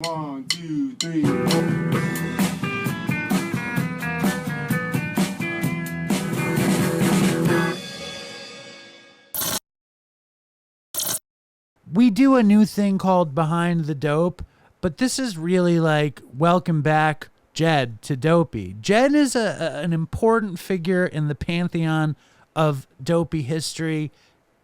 1, 2, 3, 4. We do a new thing called Behind the Dope, but this is really like welcome back, Jed, to Dopey. Jed is an important figure in the pantheon of Dopey history.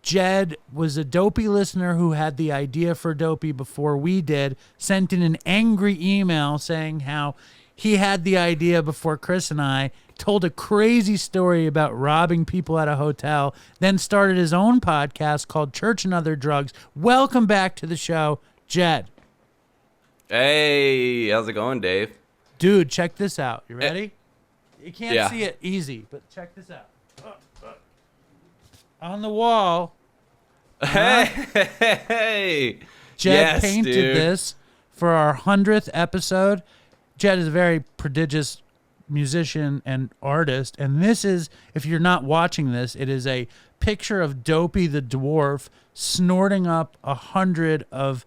Jed was a Dopey listener who had the idea for Dopey before we did, sent in an angry email saying how he had the idea before Chris and I, told a crazy story about robbing people at a hotel, then started his own podcast called Church and Other Drugs. Welcome back to the show, Jed. Hey, how's it going, Dave? Dude, check this out. You ready? You can't see it easy, but check this out. On the wall. Hey. Jed painted this for our 100th episode. Jed is a very prodigious musician and artist, and this is, if you're not watching this, it is a picture of Dopey the dwarf snorting up 100 of,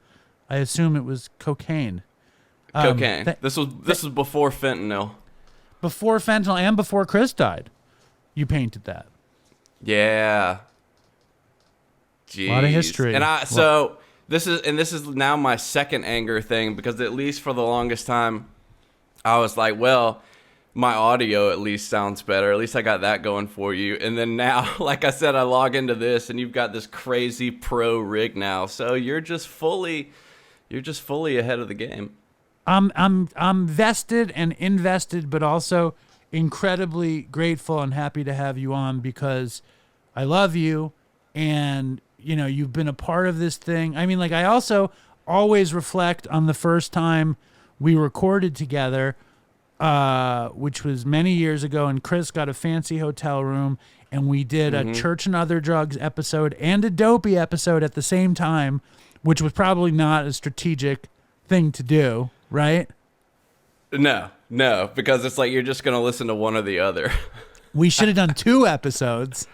I assume it was cocaine. Cocaine. This was before fentanyl. Before fentanyl and before Chris died. You painted that. Yeah. Jeez. A lot of history. And this is now my second anger thing, because at least for the longest time I was like, well, my audio at least sounds better. At least I got that going for you. And then now, like I said, I log into this and you've got this crazy pro rig now. So you're just fully ahead of the game. I'm vested and invested, but also incredibly grateful and happy to have you on, because I love you, and you know, you've been a part of this thing. I mean, like, I also always reflect on the first time we recorded together, which was many years ago, and Chris got a fancy hotel room, and we did a Church and Other Drugs episode and a Dopey episode at the same time, which was probably not a strategic thing to do, right? No, because it's like you're just going to listen to one or the other. We should have done 2 episodes,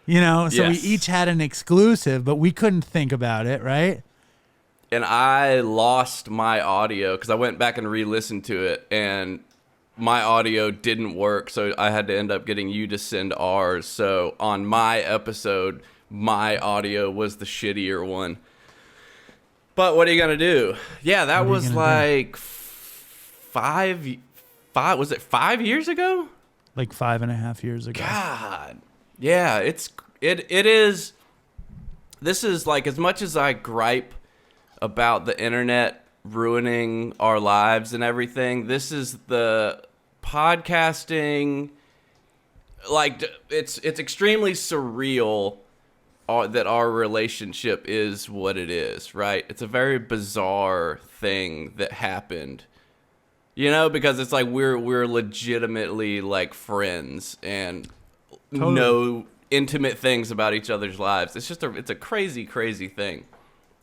you know, so Yes. we each had an exclusive, but we couldn't think about it, right? And I lost my audio because I went back and re-listened to it, and my audio didn't work, so I had to end up getting you to send ours. So on my episode, my audio was the shittier one. But what are you gonna do? Yeah, that was like 5 was it 5 years ago? Like 5.5 years ago. God. Yeah, it is. This is like, as much as I gripe about the internet ruining our lives and everything, this is the podcasting, like, it's extremely surreal that our relationship is what it is, right? It's a very bizarre thing that happened, you know, because it's like we're legitimately like friends and know intimate things about each other's lives. It's a crazy thing.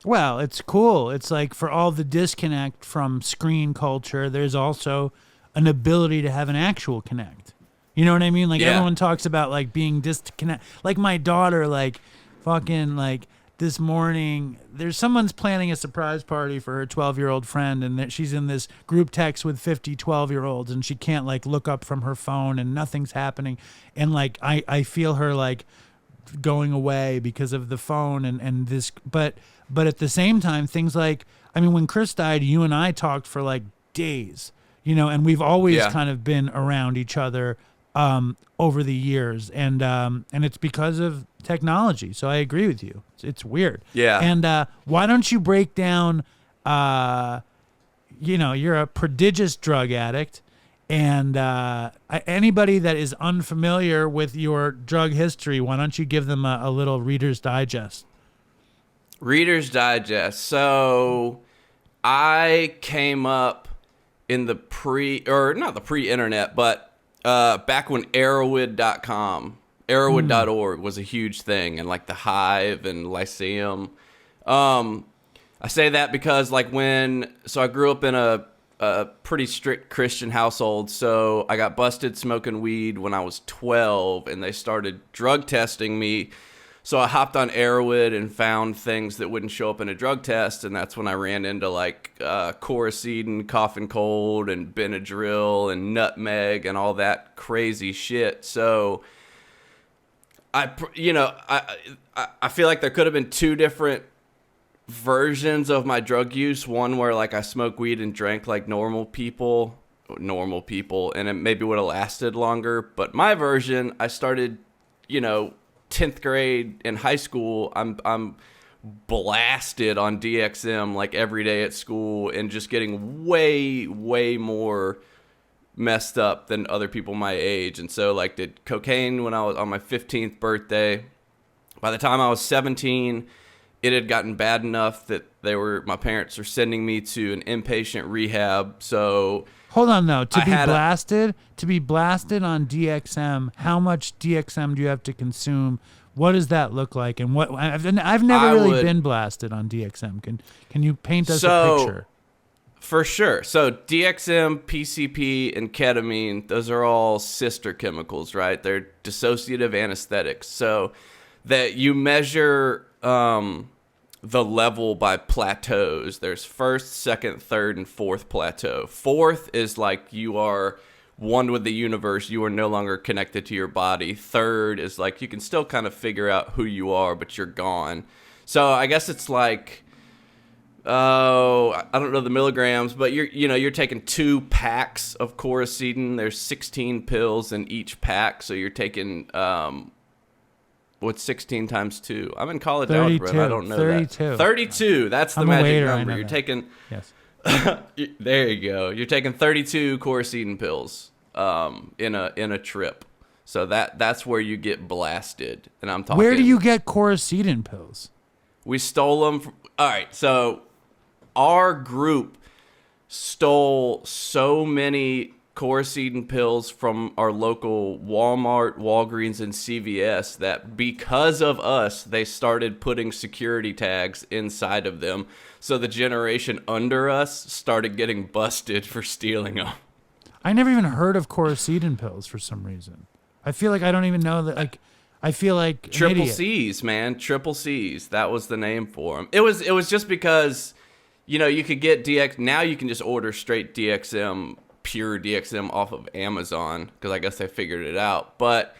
Well, it's cool. It's like, for all the disconnect from screen culture, there's also an ability to have an actual connect. You know what I mean? Like, everyone talks about like being disconnect. Like my daughter, like fucking like this morning, someone's planning a surprise party for her 12-year-old friend, and that she's in this group text with 50 12-year-olds, and she can't like look up from her phone, and nothing's happening. And like I feel her like going away because of the phone and this, but at the same time, things like, I mean, when Chris died, you and I talked for like days, you know, and we've always kind of been around each other over the years, and it's because of technology. So I agree with you. It's weird. Yeah. And why don't you break down, you know, you're a prodigious drug addict, and anybody that is unfamiliar with your drug history, why don't you give them a little Reader's Digest? Reader's Digest. So I came up in the not the pre-internet, but back when Arrowwood.com, Arrowwood.org was a huge thing, and like the Hive and Lyceum. I say that because like so I grew up in a pretty strict Christian household, so I got busted smoking weed when I was 12, and they started drug testing me. So I hopped on Arrowwood and found things that wouldn't show up in a drug test, and that's when I ran into like Coricidin, cough and cold, and Benadryl, and nutmeg, and all that crazy shit. So I feel like there could have been two different versions of my drug use. One where like I smoked weed and drank like normal people, and it maybe would have lasted longer. But my version, I started, 10th grade in high school. I'm blasted on DXM like every day at school, and just getting way more messed up than other people my age. And so like did cocaine when I was on my 15th birthday. By the time I was 17, it had gotten bad enough that my parents were sending me to an inpatient rehab. So hold on though, to be blasted on DXM, how much DXM do you have to consume? What does that look like? And what I've never really been blasted on DXM. Can you paint us a picture? For sure. So DXM, PCP, and ketamine, those are all sister chemicals, right? They're dissociative anesthetics. So that you measure the level by plateaus. There's first, second, third, and fourth plateau. Fourth is like you are one with the universe. You are no longer connected to your body. Third is like you can still kind of figure out who you are, but you're gone. So I guess it's like, I don't know the milligrams, but you're taking 2 packs of Coricidin. There's 16 pills in each pack. So you're taking, what's 16 times 2? I'm in college algebra, and I don't know 32. that. 32. That's the magic number. You're taking. Yes. There you go. You're taking 32 Coricidin pills in a trip. So that's where you get blasted. And I'm talking. Where do you get Coricidin pills? We stole them from. All right. So our group stole so many Coricidin pills from our local Walmart, Walgreens, and CVS that because of us, they started putting security tags inside of them. So the generation under us started getting busted for stealing them. I never even heard of Coricidin pills for some reason. I feel like I don't even know that. Like, I feel like Triple C's, man. Triple C's. That was the name for them. It was just because, you could get DX. Now you can just order straight DXM, pure DXM off of Amazon, because I guess they figured it out. But,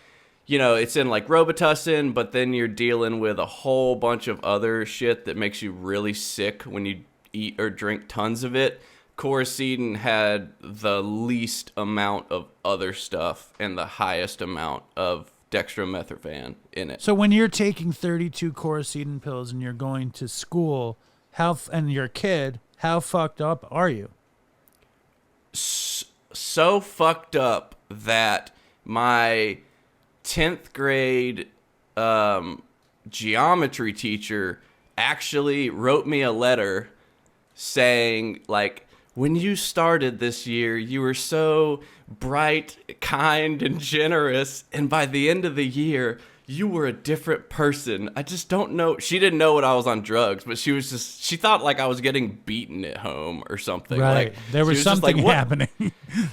it's in like Robitussin, but then you're dealing with a whole bunch of other shit that makes you really sick when you eat or drink tons of it. Coricidin had the least amount of other stuff and the highest amount of dextromethorphan in it. So when you're taking 32 Coricidin pills and you're going to school, and you're a kid, how fucked up are you? So fucked up that my 10th grade geometry teacher actually wrote me a letter saying, like, when you started this year, you were so bright, kind, and generous, and by the end of the year, you were a different person. I just don't know. She didn't know what I was on drugs, but she thought like I was getting beaten at home or something. Right. Like, there was something happening.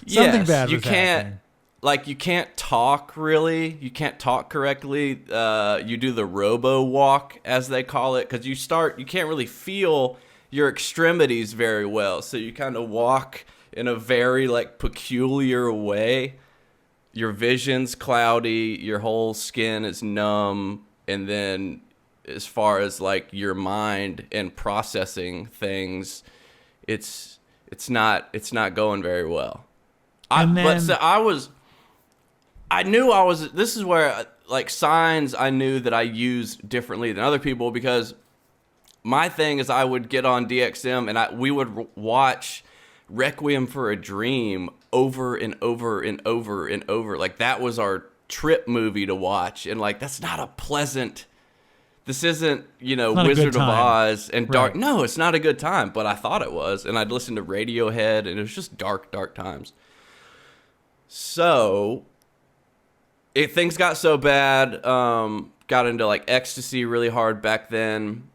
Something bad was happening. You can't talk really. You can't talk correctly. You do the robo walk, as they call it, because you can't really feel your extremities very well. So you kind of walk in a very like peculiar way. Your vision's cloudy, your whole skin is numb, and then as far as like your mind and processing things, it's not going very well. This is where like signs I knew that I used differently than other people, because my thing is I would get on DXM and we would watch Requiem for a Dream over and over and over and over. Like that was our trip movie to watch, and like that's not a pleasant. This isn't, Wizard of Oz and dark. Right. No, it's not a good time, but I thought it was, and I'd listen to Radiohead, and it was just dark times. So, things got so bad. Got into like ecstasy really hard back then.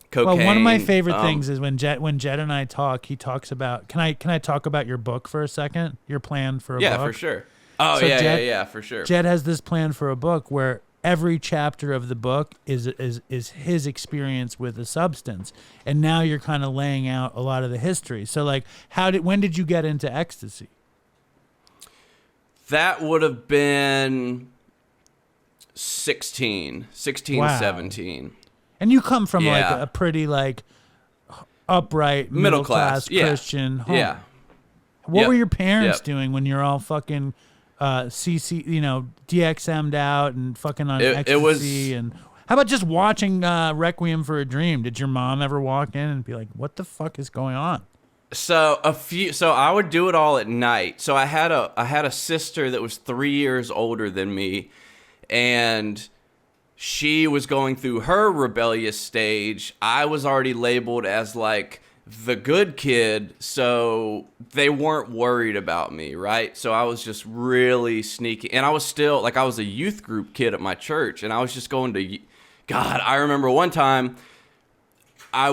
Cocaine. Well, one of my favorite things is when Jed and I talk, he talks about. Can I talk about your book for a second? Your plan for a book? Yeah, for sure. Oh, so yeah, for sure. Jed has this plan for a book where every chapter of the book is his experience with a substance, and now you're kind of laying out a lot of the history. So like, when did you get into ecstasy? That would have been 16, Wow. 17. And you come from like Yeah. a pretty like upright Middle middle class class, yeah. Christian home. Yeah. What Yep. were your parents Yep. doing when you're all fucking CC, DXM'd out and fucking on ecstasy? It was- And how about just watching Requiem for a Dream? Did your mom ever walk in and be like, "What the fuck is going on?" So I would do it all at night. So I had a sister that was 3 years older than me, and she was going through her rebellious stage. I was already labeled as like the good kid, so they weren't worried about me, right? So I was just really sneaky, and I was still like, I was a youth group kid at my church, and I was just going to, God, I remember one time I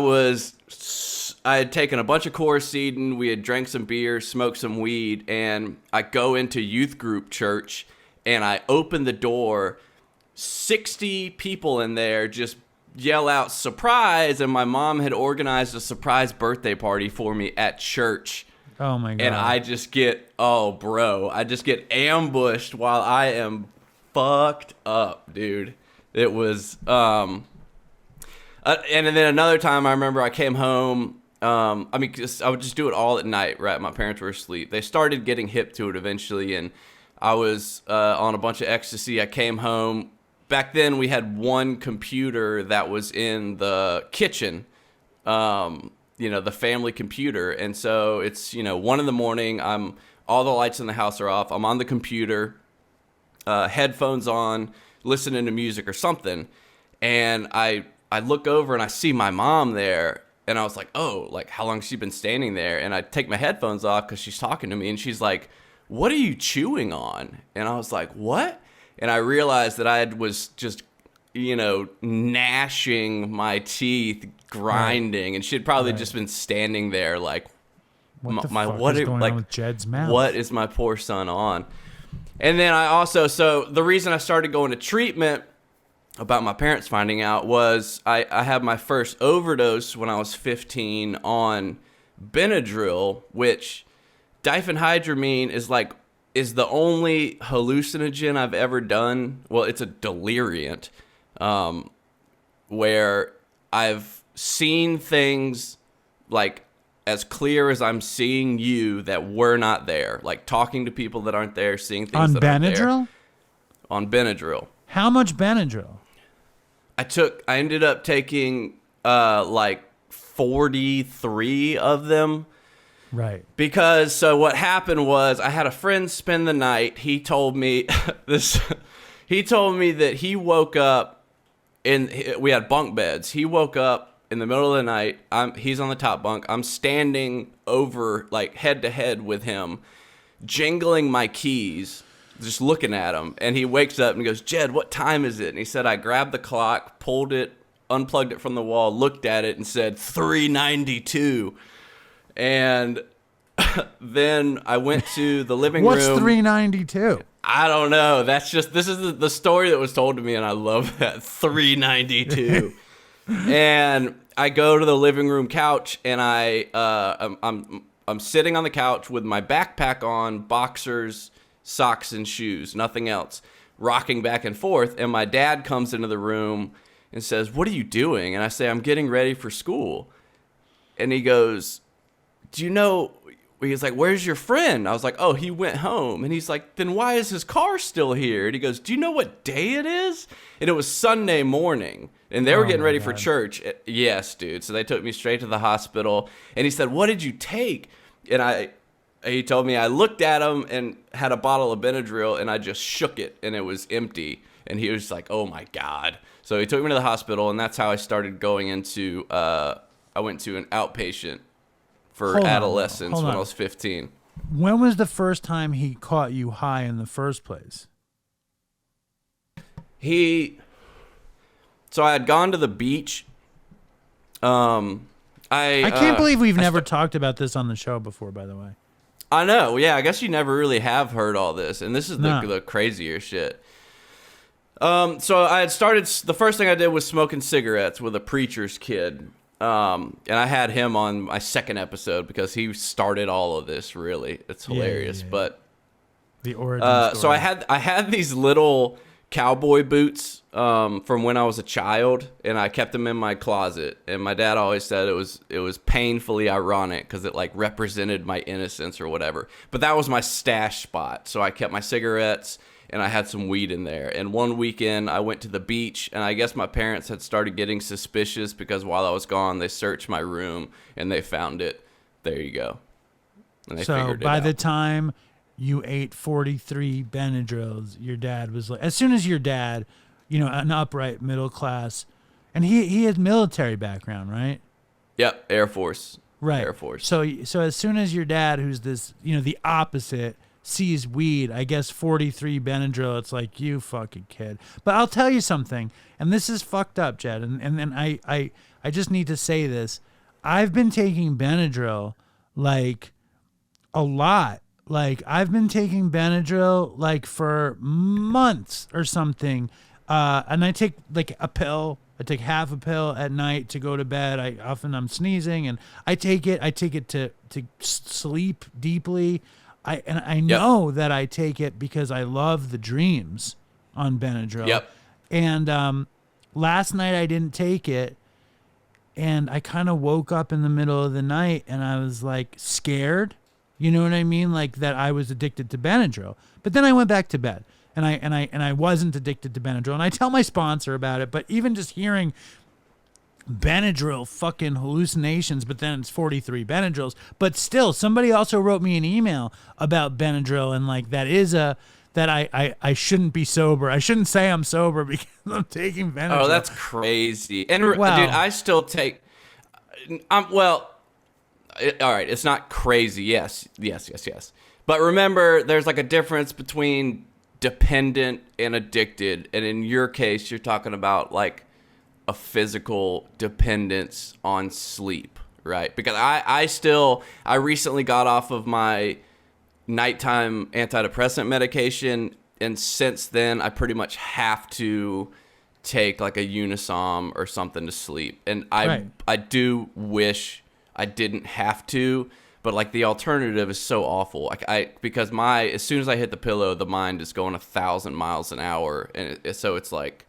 had taken a bunch of Coricidin, we had drank some beer, smoked some weed, and I go into youth group church, and I open the door, 60 people in there just yell out surprise, and my mom had organized a surprise birthday party for me at church. Oh my god! And I just get ambushed while I am fucked up, dude. It was and then another time I remember I came home. I would just do it all at night, right? My parents were asleep. They started getting hip to it eventually, and I was on a bunch of ecstasy. I came home. Back then, we had one computer that was in the kitchen, the family computer. And so it's, 1 a.m. All the lights in the house are off. I'm on the computer, headphones on, listening to music or something. And I look over and I see my mom there. And I was like, oh, like, how long has she been standing there? And I take my headphones off because she's talking to me. And she's like, what are you chewing on? And I was like, what? And I realized that I was just, gnashing my teeth, grinding, Right. and she had probably Right. just been standing there like, what the my fuck what is are- going like on with Jed's mouth? what is my poor son on? And then so the reason I started going to treatment about my parents finding out was I had my first overdose when I was 15 on Benadryl, which diphenhydramine is the only hallucinogen I've ever done. Well, it's a deliriant, where I've seen things like as clear as I'm seeing you that were not there, like talking to people that aren't there, seeing things On that aren't there. Benadryl? On Benadryl. How much Benadryl? I ended up taking like 43 of them. Right. Because so what happened was I had a friend spend the night. He told me this. He told me that he woke up we had bunk beds. He woke up in the middle of the night. He's on the top bunk. I'm standing over like head to head with him, jingling my keys, just looking at him. And he wakes up and goes, "Jed, what time is it?" And he said, I grabbed the clock, pulled it, unplugged it from the wall, looked at it, and said 3:92. And then I went to the living What's room. 392? I don't know. This is the story that was told to me, and I love that. 392. And I go to the living room couch, and I'm sitting on the couch with my backpack on, boxers, socks, and shoes, nothing else, rocking back and forth. And my dad comes into the room and says, "What are you doing?" And I say, "I'm getting ready for school." And he goes, "Do you know?" He's like, "Where's your friend?" I was like, "Oh, he went home." And he's like, "Then why is his car still here?" And he goes, "Do you know what day it is?" And it was Sunday morning, and they were getting my ready for God. church. Yes, dude. So they took me straight to the hospital, and he said, "What did you take?" And he told me, I looked at him and had a bottle of Benadryl, and I just shook it, and it was empty. And he was like, "Oh my God." So he took me to the hospital, and that's how I started going into, I went to an outpatient for Hold on, adolescents hold when on. I was 15. When was the first time he caught you high in the first place? So I had gone to the beach. I can't believe we've never talked about this on the show before, by the way. I know. Yeah, I guess you never really have heard all this, and this is No. the crazier shit. So I had started. The first thing I did was smoking cigarettes with a preacher's kid. And I had him on my second episode because he started all of this. Really, it's hilarious. Yeah. But The origin story. so I had these little cowboy boots from when I was a child, and I kept them in my closet. And my dad always said it was painfully ironic because it like represented my innocence or whatever. But that was my stash spot. So I kept my cigarettes. And I had some weed in there. And one weekend, I went to the beach, and I guess my parents had started getting suspicious because while I was gone, they searched my room, and they found it. There you go. And they so figured it by out. the time you ate 43 Benadryls, your dad was like, as soon as your dad, an upright middle class, and he had military background, right? Yep, Air Force. Right. Air Force. So as soon as your dad, who's this, the opposite, sees weed, I guess 43 Benadryl, it's like, you fucking kid. But I'll tell you something, and this is fucked up, Jed, and I just need to say this. I've been taking Benadryl, like, a lot. Like, I've been taking Benadryl, like, for months or something, and I take, like, a pill. I take half a pill at night to go to bed. I'm sneezing, and I take it to sleep deeply. I know that I take it because I love the dreams on Benadryl. Yep. And last night I didn't take it, and I kind of woke up in the middle of the night, and I was like scared. You know what I mean? Like that I was addicted to Benadryl. But then I went back to bed, and I wasn't addicted to Benadryl. And I tell my sponsor about it. But even just hearing Benadryl fucking hallucinations, but then it's 43 Benadryls. But still, somebody also wrote me an email about Benadryl, and like that I shouldn't be sober. I shouldn't say I'm sober because I'm taking Benadryl. Oh, that's crazy. And Wow. dude, I still take. All right, it's not crazy. Yes. But remember, there's like a difference between dependent and addicted, and in your case, you're talking about like a physical dependence on sleep, right? Because I recently got off of my nighttime antidepressant medication, and since then I pretty much have to take like a Unisom or something to sleep. And I do wish I didn't have to, but like the alternative is so awful. Because as soon as I hit the pillow, the mind is going 1,000 miles an hour, and so it's like,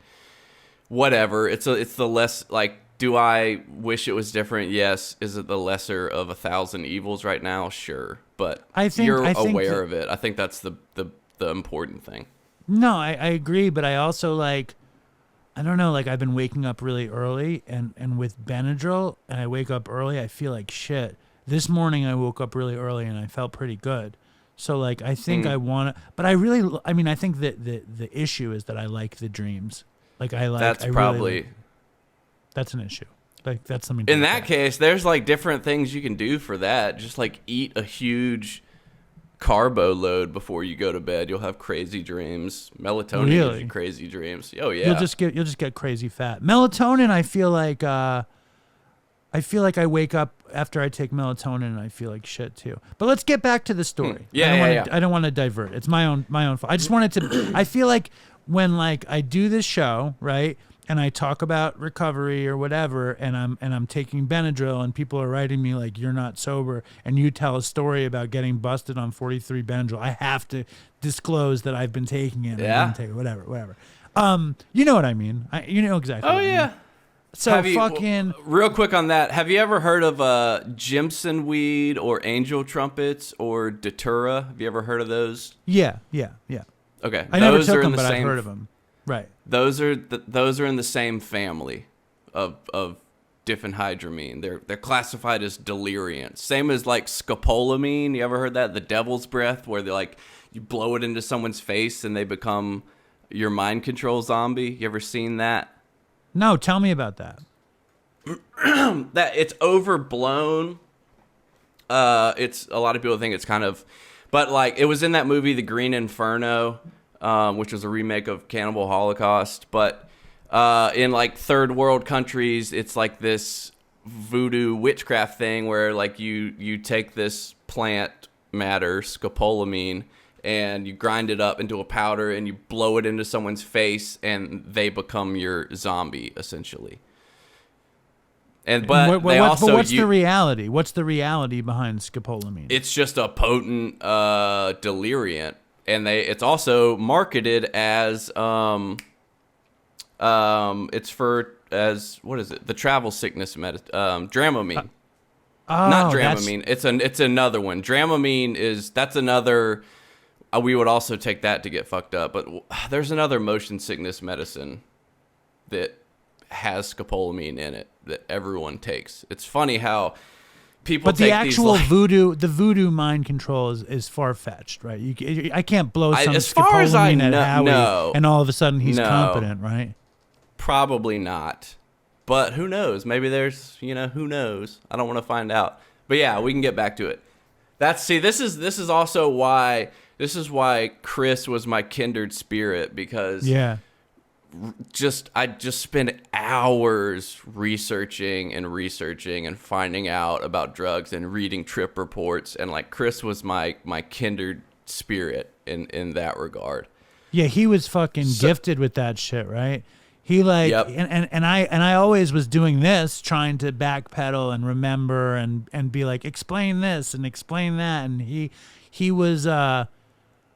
whatever. It's the less, like, do I wish it was different? Yes. Is it the lesser of 1,000 evils right now? Sure. But you're aware of it. I think that's the important thing. No, I agree, but I also like, I don't know, like I've been waking up really early, and with Benadryl, and I wake up early, I feel like shit. This morning I woke up really early and I felt pretty good. So like I think I want to, but I think that the issue is that I like the dreams. Like that's that's an issue. Like that's something. In that case, there's like different things you can do for that. Just like eat a huge carbo load before you go to bed. You'll have crazy dreams. Melatonin gives you crazy dreams. Oh yeah. You'll just get crazy fat. Melatonin, I feel like I wake up after I take melatonin and I feel like shit too. But let's get back to the story. I don't want to divert. It's my own fault. I just wanted to. I feel like when like I do this show, right, and I talk about recovery or whatever, and I'm taking Benadryl, and people are writing me like, you're not sober, and you tell a story about getting busted on 43 Benadryl, I have to disclose that I've been taking it. Yeah. I didn't take it, whatever. You know what I mean. You know exactly. Oh what I yeah. mean. So fucking real quick on that. Have you ever heard of Jimson weed or angel trumpets or Datura? Have you ever heard of those? Yeah. Okay, I never took them, but I've heard of them. Right. Those are in the same family of diphenhydramine. They're classified as deliriants. Same as like scopolamine. You ever heard that? The devil's breath, where they like you blow it into someone's face and they become your mind control zombie. You ever seen that? No, tell me about that. That it's overblown. It's a lot of people think it's kind of, but like it was in that movie The Green Inferno, which was a remake of Cannibal Holocaust. But in like third world countries, it's like this voodoo witchcraft thing where like you take this plant matter, scopolamine, and you grind it up into a powder and you blow it into someone's face and they become your zombie essentially. And but what's the reality? What's the reality behind scopolamine? It's just a potent deliriant, and it's also marketed as it's for as what is it? The travel sickness medicine, Dramamine. Not Dramamine. It's another one. Dramamine that's another. We would also take that to get fucked up, but there's another motion sickness medicine that has scopolamine in it that everyone takes. It's funny how people but take the actual these, voodoo mind control is far-fetched, right? I can't blow some as far as I scopolamine at Howie know, and all of a sudden he's no. competent, right? Probably not. But who knows? Maybe there's, who knows? I don't want to find out. But yeah, we can get back to it. This is also why Chris was my kindred spirit, because I just spent hours researching and finding out about drugs and reading trip reports, and like Chris was my kindred spirit in that regard. Yeah, he was fucking gifted with that shit, right? He Yep. and I always was doing this, trying to backpedal and remember and be like, explain this and explain that, and he was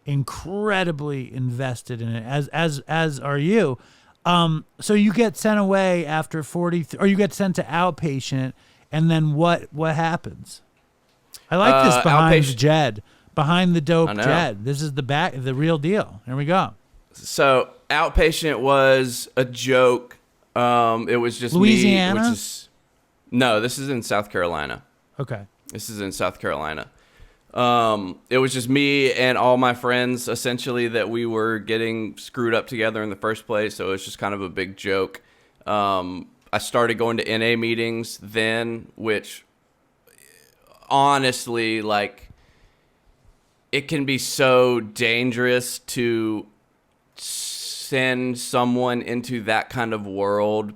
incredibly invested in it, as are you. So you get sent away after 40, or you get sent to outpatient, and then what happens? I like this behind the Jed, behind the dope Jed. This is the real deal. Here we go. So outpatient was a joke. It was just Louisiana? me, no, this is in South Carolina. Okay. This is in South Carolina. It was just me and all my friends, essentially, that we were getting screwed up together in the first place. So it was just kind of a big joke. I started going to NA meetings then, which honestly, like, it can be so dangerous to send someone into that kind of world.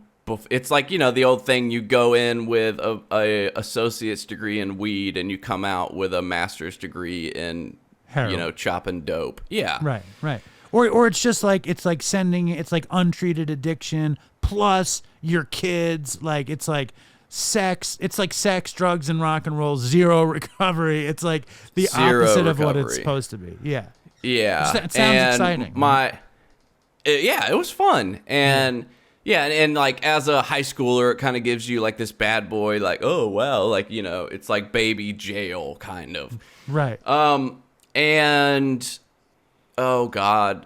It's like, the old thing, you go in with a associate's degree in weed and you come out with a master's degree in heroin. Chopping dope. Yeah. Right. Or it's just like, it's like untreated addiction plus your kids. Like, it's like sex, drugs, and rock and roll, zero recovery. It's like the opposite of what it's supposed to be. Yeah. Yeah. It sounds exciting. It was fun. And yeah, and like as a high schooler, it kind of gives you like this bad boy, like, oh, well, like, it's like baby jail kind of. Right. And, oh, God.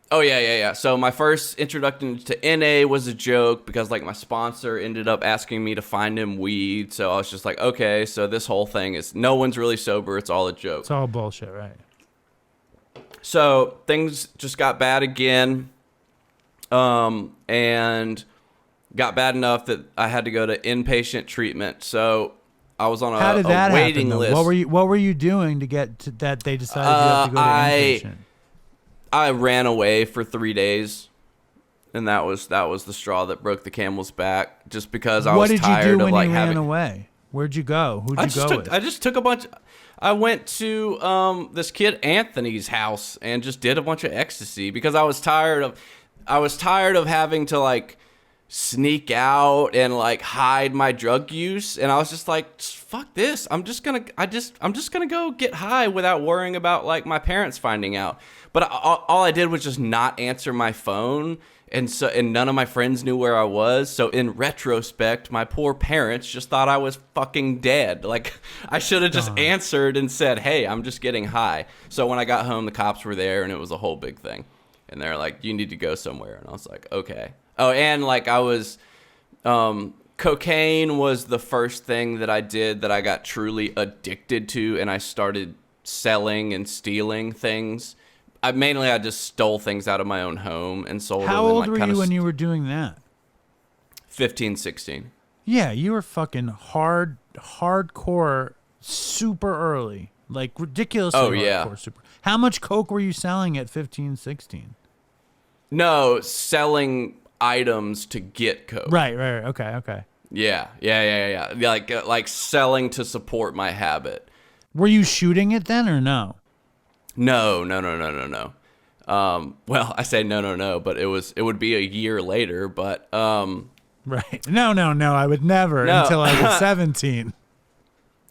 Oh, yeah. So my first introduction to NA was a joke because like my sponsor ended up asking me to find him weed. So I was just like, okay, so this whole thing is no one's really sober. It's all a joke. It's all bullshit, right? So things just got bad again. And got bad enough that I had to go to inpatient treatment. So I was on a waiting list. What were you doing to get to that? They decided you have to go to inpatient. I ran away for 3 days, and that was the straw that broke the camel's back. Just because I was tired of like having. What did you do when you ran away? Where'd you go? Who'd you go with? I just took a bunch. I went to this kid Anthony's house and just did a bunch of ecstasy because I was tired of having to like sneak out and like hide my drug use, and I was just like, fuck this. I'm just gonna go get high without worrying about like my parents finding out. But all I did was just not answer my phone, and none of my friends knew where I was. So in retrospect, my poor parents just thought I was fucking dead. Like I should have just answered and said, "Hey, I'm just getting high." So when I got home, the cops were there, and it was a whole big thing. And they're like, "You need to go somewhere." And I was like, "Okay." Oh, and like I was, cocaine was the first thing that I did that I got truly addicted to, and I started selling and stealing things. I just stole things out of my own home and sold them. How old were you when you were doing that? 15, 16. Yeah, you were fucking hardcore, super early, like ridiculously hardcore, super. How much coke were you selling at 15, 16? No, selling items to get coke. Right. Okay. Yeah. Like selling to support my habit. Were you shooting it then or no? No, no, no, no, no, no. Well, I say no, no, no, but it would be a year later, but Right. No, no, no. I would never no. until I was 17.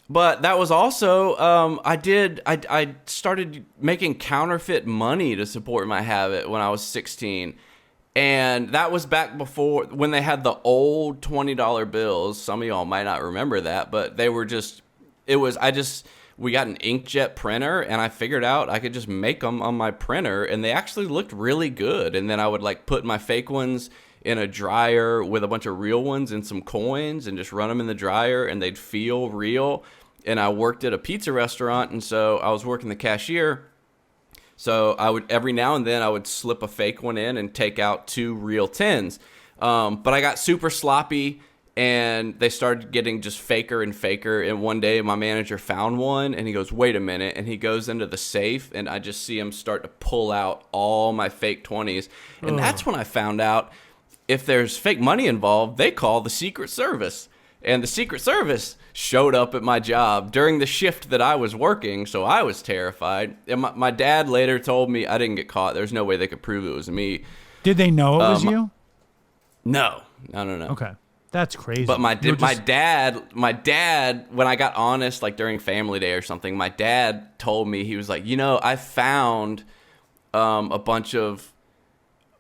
But that was also I started making counterfeit money to support my habit when I was 16. And that was back before when they had the old $20 bills. Some of y'all might not remember that, but they were just we got an inkjet printer and I figured out I could just make them on my printer and they actually looked really good. And then I would like put my fake ones in a dryer with a bunch of real ones and some coins and just run them in the dryer and they'd feel real. And I worked at a pizza restaurant, and so I was working the cashier. So I would every now and then I would slip a fake one in and take out 2 real 10s. But I got super sloppy, and they started getting just faker and faker. And one day my manager found one, and he goes, "Wait a minute!" And he goes into the safe, and I just see him start to pull out all my fake 20s. And that's when I found out if there's fake money involved, they call the Secret Service. And the Secret Service showed up at my job during the shift that I was working, so I was terrified. And my dad later told me I didn't get caught. There's no way they could prove it was me. Did they know it was you? No. No. Okay. That's crazy. But my dad, when I got honest, like during Family Day or something, my dad told me, he was like, I found a bunch of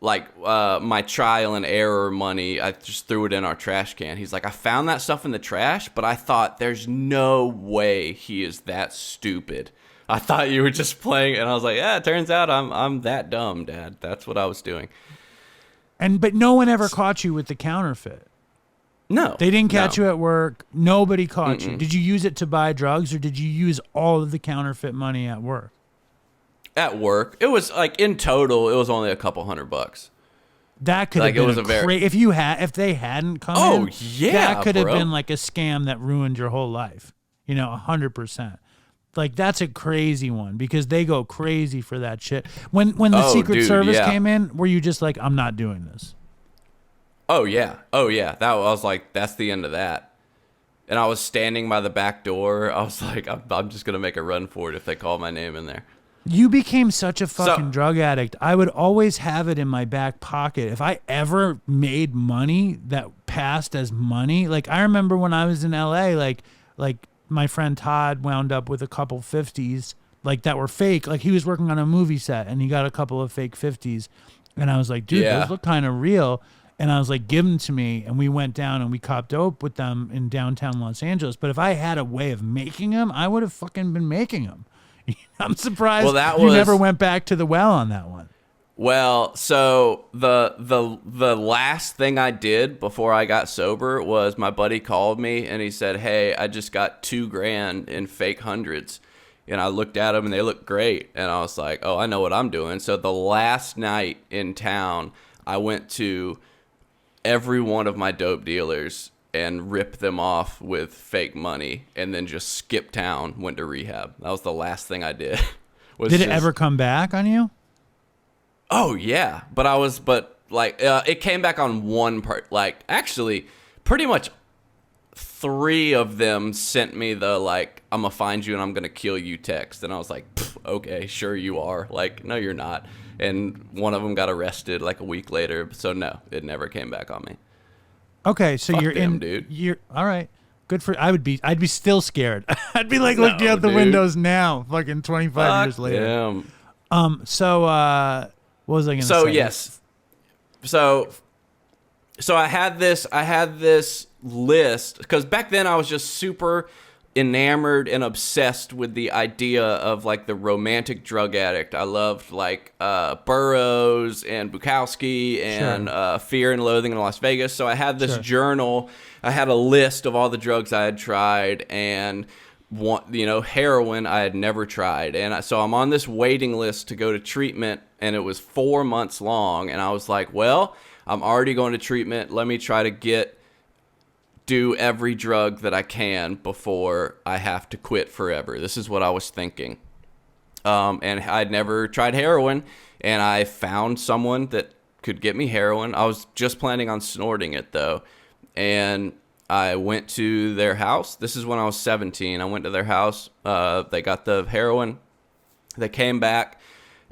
my trial and error money. I just threw it in our trash can. He's like, I found that stuff in the trash, but I thought there's no way he is that stupid. I thought you were just playing, and I was like, yeah, it turns out I'm that dumb, Dad. That's what I was doing. But no one ever caught you with the counterfeit. No. They didn't catch you at work. Nobody caught you. Did you use it to buy drugs, or did you use all of the counterfeit money at work? At work, it was like in total, it was only a couple $100. That could have been if they hadn't come in. Yeah, that could have been like a scam that ruined your whole life. 100%. Like that's a crazy one because they go crazy for that shit. When the Secret Service came in, were you just like, I'm not doing this? Oh yeah. That I was like, that's the end of that. And I was standing by the back door. I was like, I'm just gonna make a run for it if they call my name in there. You became such a fucking drug addict. I would always have it in my back pocket. If I ever made money that passed as money, like I remember when I was in LA, like my friend Todd wound up with a couple 50s like that were fake. Like he was working on a movie set and he got a couple of fake 50s. And I was like, dude, those look kind of real. And I was like, give them to me. And we went down and we copped dope with them in downtown Los Angeles. But if I had a way of making them, I would have fucking been making them. I'm surprised you never went back to the well on that one. Well, so the last thing I did before I got sober was my buddy called me and he said, "Hey, I just got $2,000 in fake hundreds." And I looked at them and they looked great. And I was like, "Oh, I know what I'm doing." So the last night in town, I went to every one of my dope dealers and rip them off with fake money and then just skip town, went to rehab. That was the last thing I did. Did it ever come back on you? Oh yeah. It came back on one part. Like actually pretty much 3 of them sent me the I'm gonna find you and I'm gonna kill you text. And I was like, okay, sure you are. Like, no, you're not. And one of them got arrested like a week later. So no, it never came back on me. Okay, so Fuck them, dude. You're all right. Good for I'd be still scared. I'd be like looking out the windows now, fucking 25 years later. Damn. So what was I gonna say? So yes. So I had this list because back then I was just super enamored and obsessed with the idea of like the romantic drug addict. I loved Burroughs and Bukowski and Fear and Loathing in Las Vegas. So I had this journal. I had a list of all the drugs I had tried and heroin I had never tried. And so I'm on this waiting list to go to treatment and it was 4 months long. And I was like, well, I'm already going to treatment. Let me try to do every drug that I can before I have to quit forever. This is what I was thinking. And I'd never tried heroin, and I found someone that could get me heroin. I was just planning on snorting it, though. And I went to their house. This is when I was 17. I went to their house. They got the heroin. They came back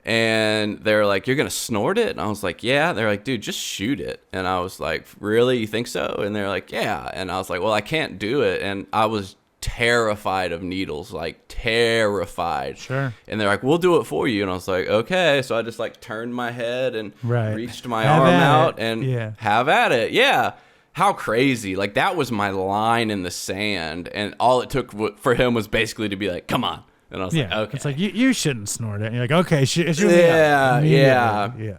and they're like, "You're gonna snort it?" And I was like, "Yeah." They're like, "Dude, just shoot it." And I was like, "Really? You think so?" And they're like, "Yeah." And I was like, "Well, I can't do it." And I was terrified of needles, like terrified. Sure. And they're like, "We'll do it for you." And I was like, "Okay." So I just like turned my head and Right. reached my Have arm at out it. and Yeah. have at it. Yeah. How crazy. Like that was my line in the sand. And all it took for him was basically to be like, "Come on." And I was like, Yeah. "Okay." It's like, you shouldn't snort it. And you're like, okay, shoot Yeah, me up. yeah. Yeah.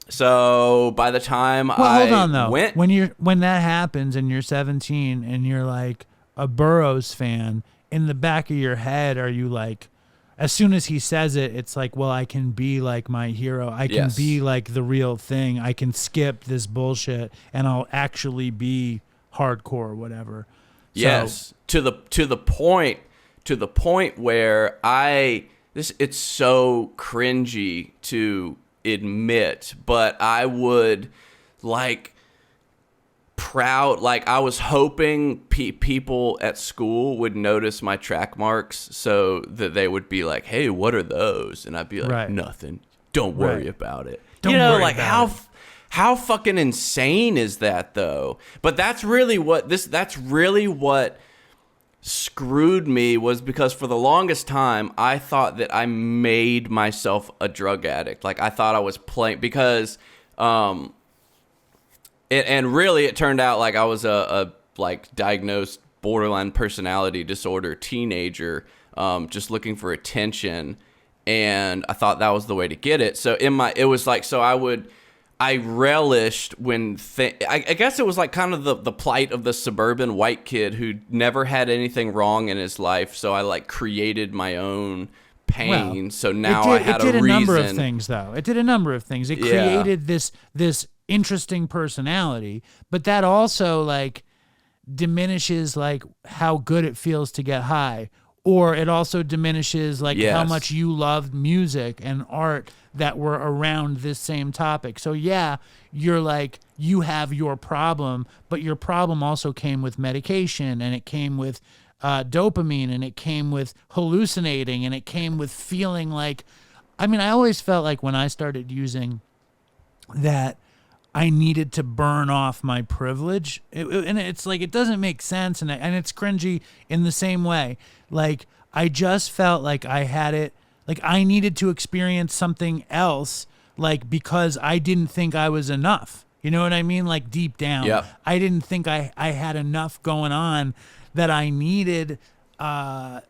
So by the time Well, I hold on though. went, When that happens and you're 17 and you're like a Burroughs fan, in the back of your head, are you like, as soon as he says it, it's like, well, I can be like my hero. I can Yes. be like the real thing. I can skip this bullshit and I'll actually be hardcore or whatever. So, yes, to the point where it's so cringy to admit, but I would like I was hoping people at school would notice my track marks so that they would be like, "Hey, what are those?" And I'd be like, Right. "Nothing. Don't worry Right. about it." Don't worry like about it. how fucking insane is that though? But that's really what screwed me, was because for the longest time I thought that I made myself a drug addict. Like I thought I was playing because and really it turned out like I was a like diagnosed borderline personality disorder teenager, just looking for attention, and I thought that was the way to get it. So it was like, so I relished when I guess it was like kind of the plight of the suburban white kid who never had anything wrong in his life. So I like created my own pain. Well, so now I had it did a reason. number of things, though. It did a number of things. It Yeah. created this interesting personality, but that also like diminishes like how good it feels to get high, or it also diminishes like how Yes. much you loved music and art that were around this same topic. So yeah, you're like, you have your problem, but your problem also came with medication, and it came with dopamine, and it came with hallucinating, and it came with feeling like, I mean, I always felt like when I started using that I needed to burn off my privilege. And it's like, it doesn't make sense. And it's cringy in the same way. Like, I just felt like I had it, like I needed to experience something else, like, because I didn't think I was enough. You know what I mean? Like deep down, Yeah. I didn't think I had enough going on, that I needed, and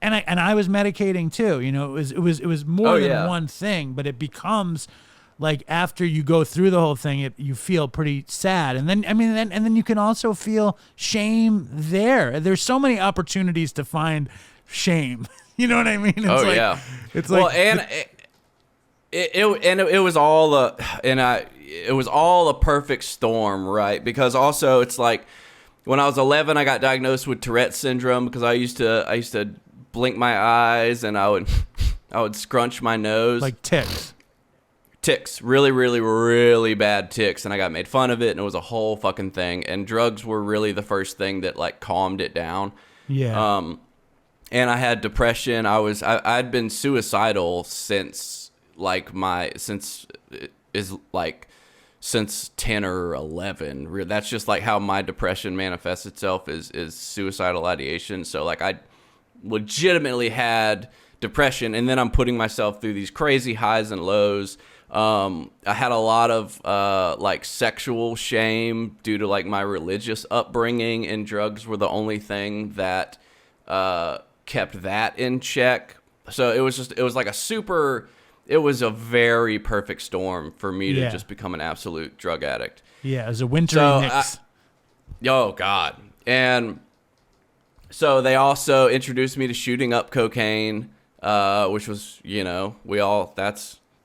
I was medicating too. You know, it was more than yeah. one thing, but it becomes like after you go through the whole thing, you feel pretty sad, and then then you can also feel shame there. There's so many opportunities to find shame. You know what I mean? It's Yeah. It's Well, like, and it was all it was all a perfect storm, right? Because also it's like when I was 11, I got diagnosed with Tourette syndrome because I used to blink my eyes and I would scrunch my nose. like Tics, really, really, really bad tics, and I got made fun of it, and it was a whole fucking thing. And drugs were really the first thing that like calmed it down. Yeah. And I had depression. I'd been suicidal since 10 or 11. That's just like how my depression manifests itself is suicidal ideation. So like I legitimately had depression, and then I'm putting myself through these crazy highs and lows. I had a lot of like sexual shame due to like my religious upbringing, and drugs were the only thing that kept that in check. So it was a very perfect storm for me to Yeah. just become an absolute drug addict. Yeah, as a wintry So, mix. Oh God. And so they also introduced me to shooting up cocaine, which was,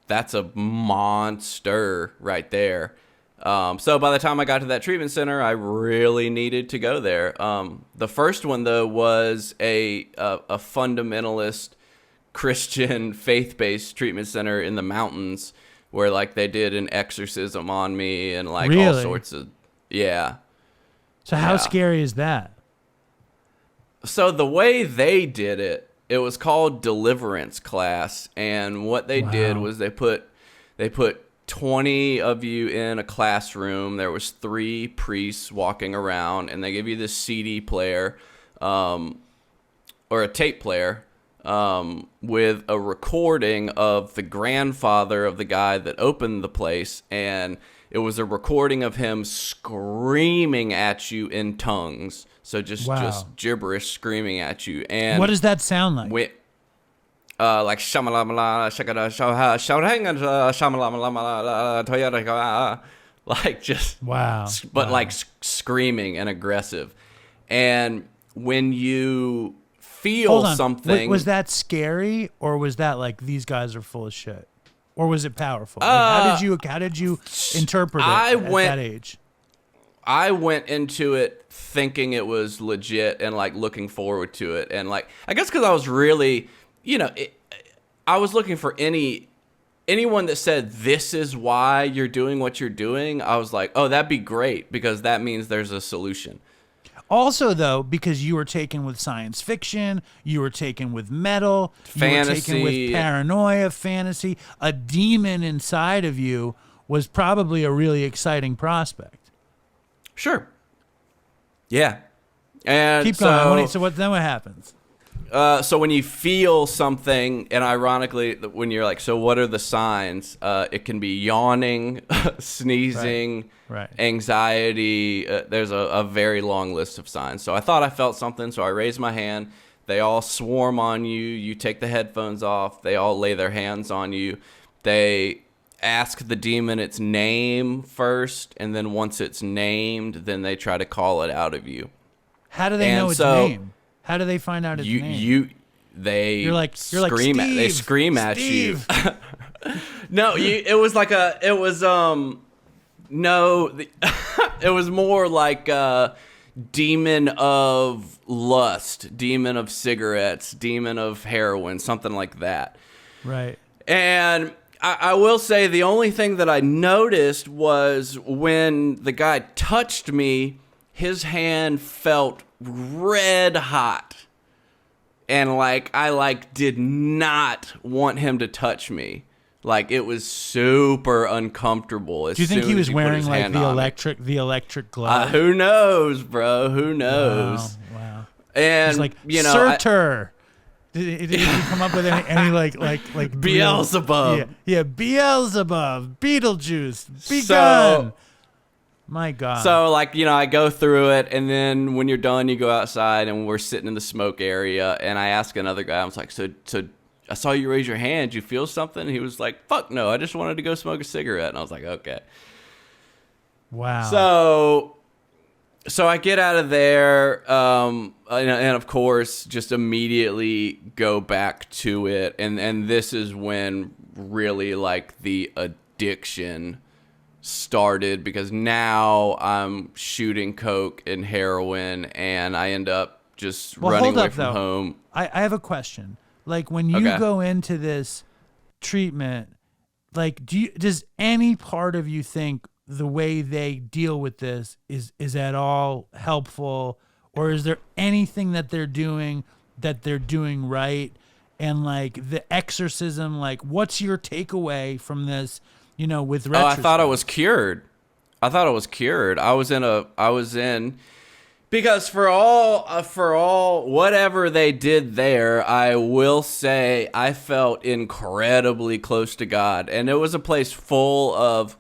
that's a monster right there. So by the time I got to that treatment center, I really needed to go there. The first one though was a fundamentalist Christian faith-based treatment center in the mountains where like they did an exorcism on me and like all Really? sorts of, yeah. So how yeah. scary is that? So the way they did it it was called Deliverance Class, and what they did was they put 20 of you in a classroom. There was 3 priests walking around, and they give you this CD player, or a tape player, with a recording of the grandfather of the guy that opened the place, and it was a recording of him screaming at you in tongues. So just gibberish screaming at you. And what does that sound like? Like shamalamala, shakada, shamalamala, toyota, like just but like screaming and aggressive. And when you feel something, was that scary, or was that like these guys are full of shit, or was it powerful? Like, how did you interpret it at that age? I went into it thinking it was legit and like looking forward to it, and like I guess because I was really, I was looking for anyone that said this is why you're doing what you're doing. I was like, oh, that'd be great, because that means there's a solution. Also, though, because you were taken with science fiction, you were taken with metal, fantasy, you were taken with paranoia, fantasy, a demon inside of you was probably a really exciting prospect. Sure. Yeah. And keep going. So what happens? So when you feel something, and ironically, when you're like, so what are the signs? It can be yawning, sneezing, anxiety. There's a very long list of signs. So I thought I felt something, so I raised my hand. They all swarm on you. You take the headphones off. They all lay their hands on you. They ask the demon its name first, and then once it's named, then they try to call it out of you. How do they know its name? How do they find out its name? They scream at they scream at you. No, it was it was more like demon of lust, demon of cigarettes, demon of heroin, something like that. Right. And I will say the only thing that I noticed was when the guy touched me, his hand felt red hot. And I did not want him to touch me. Like, it was super uncomfortable. Do you think he was wearing like the electric glove? Who knows, bro? Who knows? Wow. And like, Surtur. Did you come up with any like Beelzebub? Yeah, Beelzebub, Beetlejuice, be gone. My God. So I go through it, and then when you're done, you go outside, and we're sitting in the smoke area, and I ask another guy, I was like, so I saw you raise your hand. Did you feel something? And he was like, fuck no, I just wanted to go smoke a cigarette. And I was like, okay. Wow. So I get out of there, and of course, just immediately go back to it. And this is when really the addiction started, because now I'm shooting coke and heroin, and I end up just running away from home. I have a question. Like, when you go into this treatment, does any part of you think the way they deal with this is at all helpful, or is there anything that they're doing right? And the exorcism, what's your takeaway from this, with retrospect? I thought I was cured. I was in because for all whatever they did there, I will say I felt incredibly close to God, and it was a place full of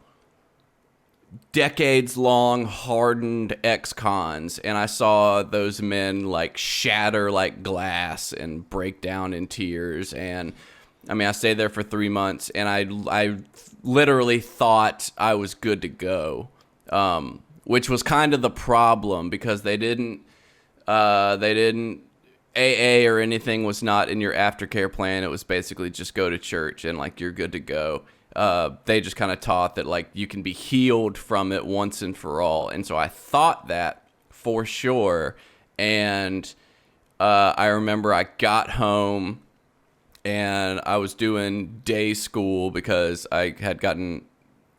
decades-long hardened ex-cons, and I saw those men shatter like glass and break down in tears. And I mean, I stayed there for 3 months, and I literally thought I was good to go, which was kind of the problem, because they didn't AA or anything was not in your aftercare plan. It was basically just go to church and you're good to go. They just kind of taught that you can be healed from it once and for all. And so I thought that for sure. And I remember I got home and I was doing day school because I had gotten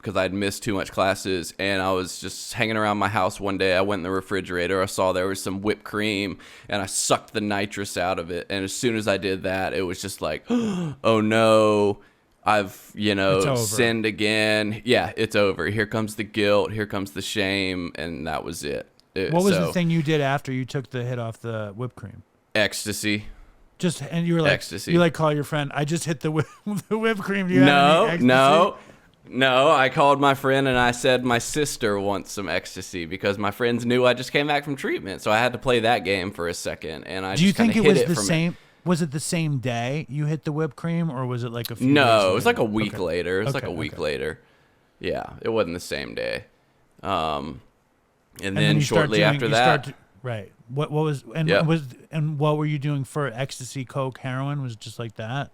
because I'd missed too much classes, and I was just hanging around my house one day. I went in the refrigerator. I saw there was some whipped cream, and I sucked the nitrous out of it. And as soon as I did that, it was just like, oh no, I've, sinned again. Yeah, it's over. Here comes the guilt. Here comes the shame. And that was it. What was the thing you did after you took the hit off the whipped cream? Ecstasy. And you were like, ecstasy. You call your friend, I just hit the whipped cream. Do you have any ecstasy? No, I called my friend and I said my sister wants some ecstasy because my friends knew I just came back from treatment. So I had to play that game for a second. And I Do you just kind think of it hit was it the same? Was it the same day you hit the whipped cream, or was it like a few days No, it was later? like a week later. It was like a week okay. later. Yeah, it wasn't the same day. And then then you shortly after that, right? What was Yep. what were you doing for ecstasy, coke, heroin? Was it just like that?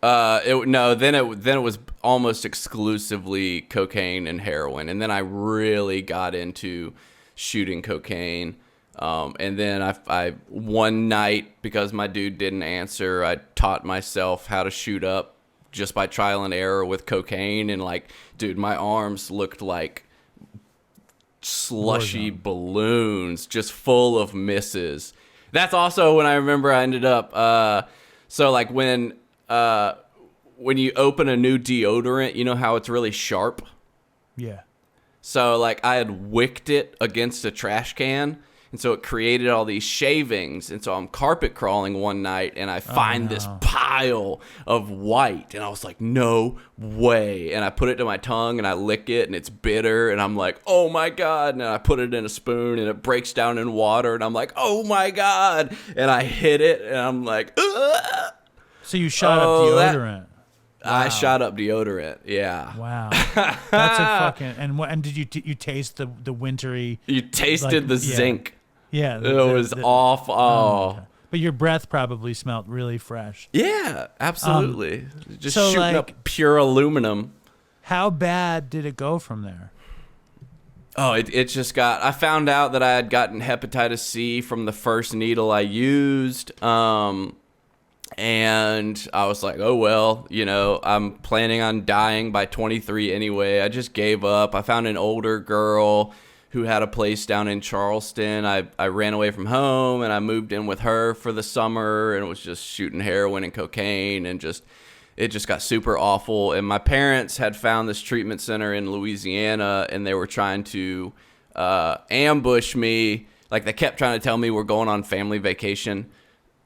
Then it was almost exclusively cocaine and heroin, and then I really got into shooting cocaine. And then I one night, because my dude didn't answer, I taught myself how to shoot up just by trial and error with cocaine, and like, dude, my arms looked like slushy balloons, just full of misses. That's also when I remember I ended up. So like when you open a new deodorant, you know how it's really sharp? Yeah. So like I had wicked it against a trash can, and so it created all these shavings. And so I'm carpet crawling one night, and I find this pile of white, and I was like, no way. And I put it to my tongue, and I lick it, and it's bitter, and I'm like, oh my God. And I put it in a spoon, and it breaks down in water, and I'm like, oh my God. And I hit it, and I'm like, ugh. So you shot up deodorant. I shot up deodorant. Yeah. Wow. That's a fucking. And did you taste the wintry? You tasted the zinc. Yeah. It was awful. Okay. But your breath probably smelled really fresh. Yeah, absolutely. Just so, shooting like, up pure aluminum. How bad did it go from there? Oh, it just got. I found out that I had gotten hepatitis C from the first needle I used. And I was like, oh, well, I'm planning on dying by 23 anyway. I just gave up. I found an older girl who had a place down in Charleston. I ran away from home, and I moved in with her for the summer, and was just shooting heroin and cocaine, and it just got super awful. And my parents had found this treatment center in Louisiana, and they were trying to ambush me. Like, they kept trying to tell me we're going on family vacation.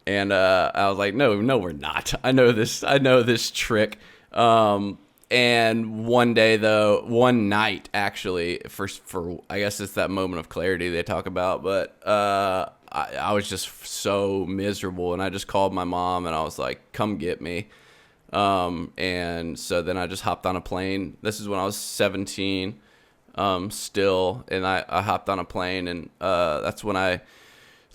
And I was like, no, we're not. I know this trick. And one night, actually, for I guess it's that moment of clarity they talk about. But I was just so miserable, and I just called my mom, and I was like, come get me. And so then I just hopped on a plane. This is when I was 17 still, and I hopped on a plane, and that's when I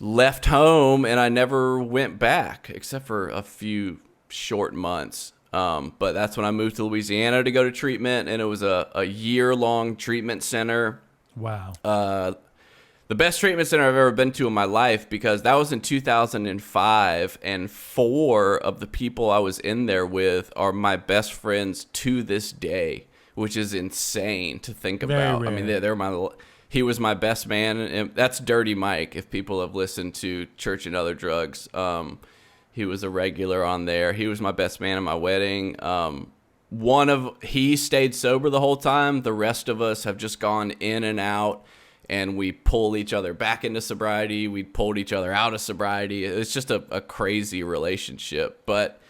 left home, and I never went back except for a few short months. But that's when I moved to Louisiana to go to treatment, and it was a year-long treatment center. Wow. The best treatment center I've ever been to in my life, because that was in 2005, and 4 of the people I was in there with are my best friends to this day, which is insane to think about. Very I mean, rare. they're my... He was my best man, and that's Dirty Mike. If people have listened to Church and Other Drugs, he was a regular on there. He was my best man at my wedding. He stayed sober the whole time. The rest of us have just gone in and out, and we pull each other back into sobriety. We pulled each other out of sobriety. It's just a crazy relationship. But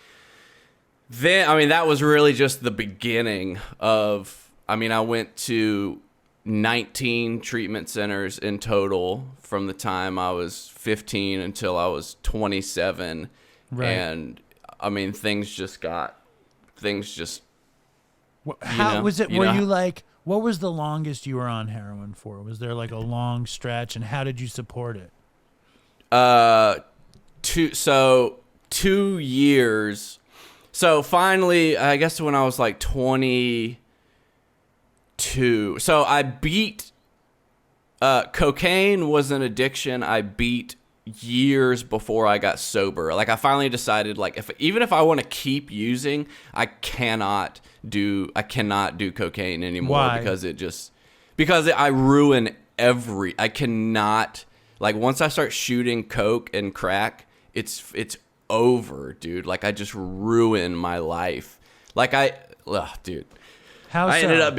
then, that was really just the beginning of, I went to 19 treatment centers in total from the time I was 15 until I was 27. Right. And things just how was it? Were you like, what was the longest you were on heroin for? Was there like a long stretch, and how did you support it? 2 years. So finally, I guess when I was like 22. So I beat cocaine was an addiction I beat years before I got sober. Like I finally decided, like even if I want to keep using, I cannot do cocaine anymore. Why? Because I ruin I cannot, like once I start shooting coke and crack, it's over, dude. Like I just ruin my life. Like dude. How I so? ended up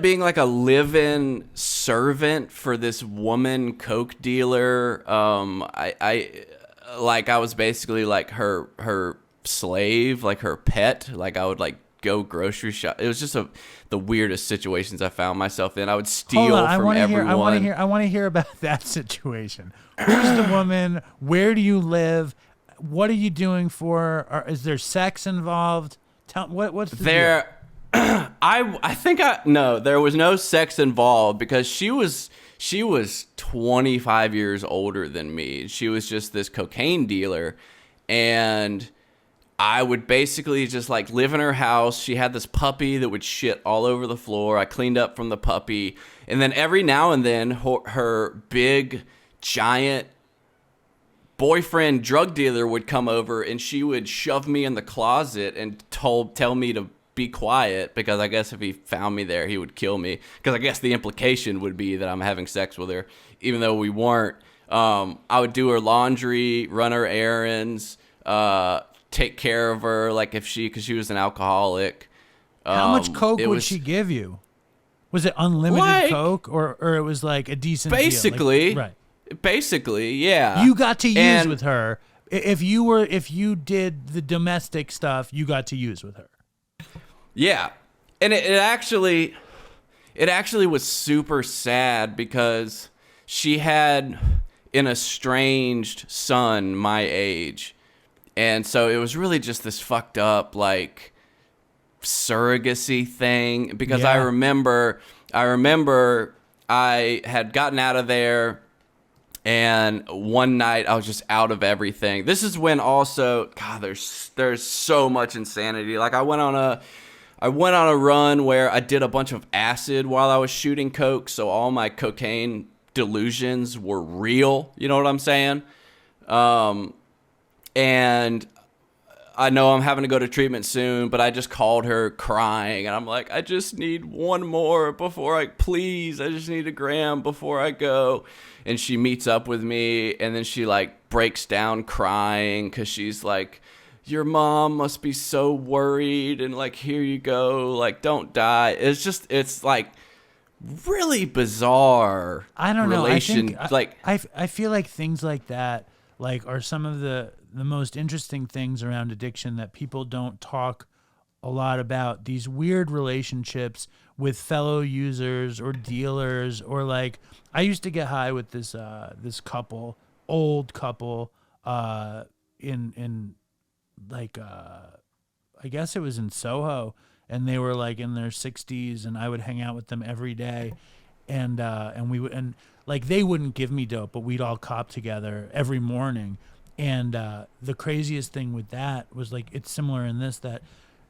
being like a live-in servant for this woman coke dealer. I was basically like her slave, like her pet. Like I would like go grocery shop. It was just the weirdest situations I found myself in. I would steal from everyone. I want to hear about that situation. Who's the woman? Where do you live? What are you doing for her? Is there sex involved? What's the deal? I think no, there was no sex involved because she was 25 years older than me. She was just this cocaine dealer, and I would basically just like live in her house. She had this puppy that would shit all over the floor. I cleaned up from the puppy, and then every now and then her big giant boyfriend drug dealer would come over, and she would shove me in the closet and tell me to be quiet, because I guess if he found me there, he would kill me. Because I guess the implication would be that I'm having sex with her, even though we weren't. I would do her laundry, run her errands, take care of her, like because she was an alcoholic. How much coke would she give you? Was it unlimited coke, or it was like a decent basically deal? Like, right. Basically, yeah. You got to use with her. If you did the domestic stuff, you got to use with her. Yeah, and it actually was super sad because she had an estranged son my age, and so it was really just this fucked up like surrogacy thing. Because Yeah. I remember I had gotten out of there, and one night I was just out of everything. This is when also, God, there's so much insanity. Like I went on a run where I did a bunch of acid while I was shooting coke, so all my cocaine delusions were real. You know what I'm saying? And I know I'm having to go to treatment soon, but I just called her crying, and I'm like, I just need one more please, I just need a gram before I go. And she meets up with me, and then she like breaks down crying because she's like, your mom must be so worried, and like, here you go, like, don't die. It's like really bizarre. I don't know. I feel like things like that like are some of the most interesting things around addiction that people don't talk a lot about. These weird relationships with fellow users or dealers, or like I used to get high with this old couple in like I guess it was in Soho, and they were like in their 60s, and I would hang out with them every day, and like they wouldn't give me dope, but we'd all cop together every morning. And the craziest thing with that was like it's similar in this, that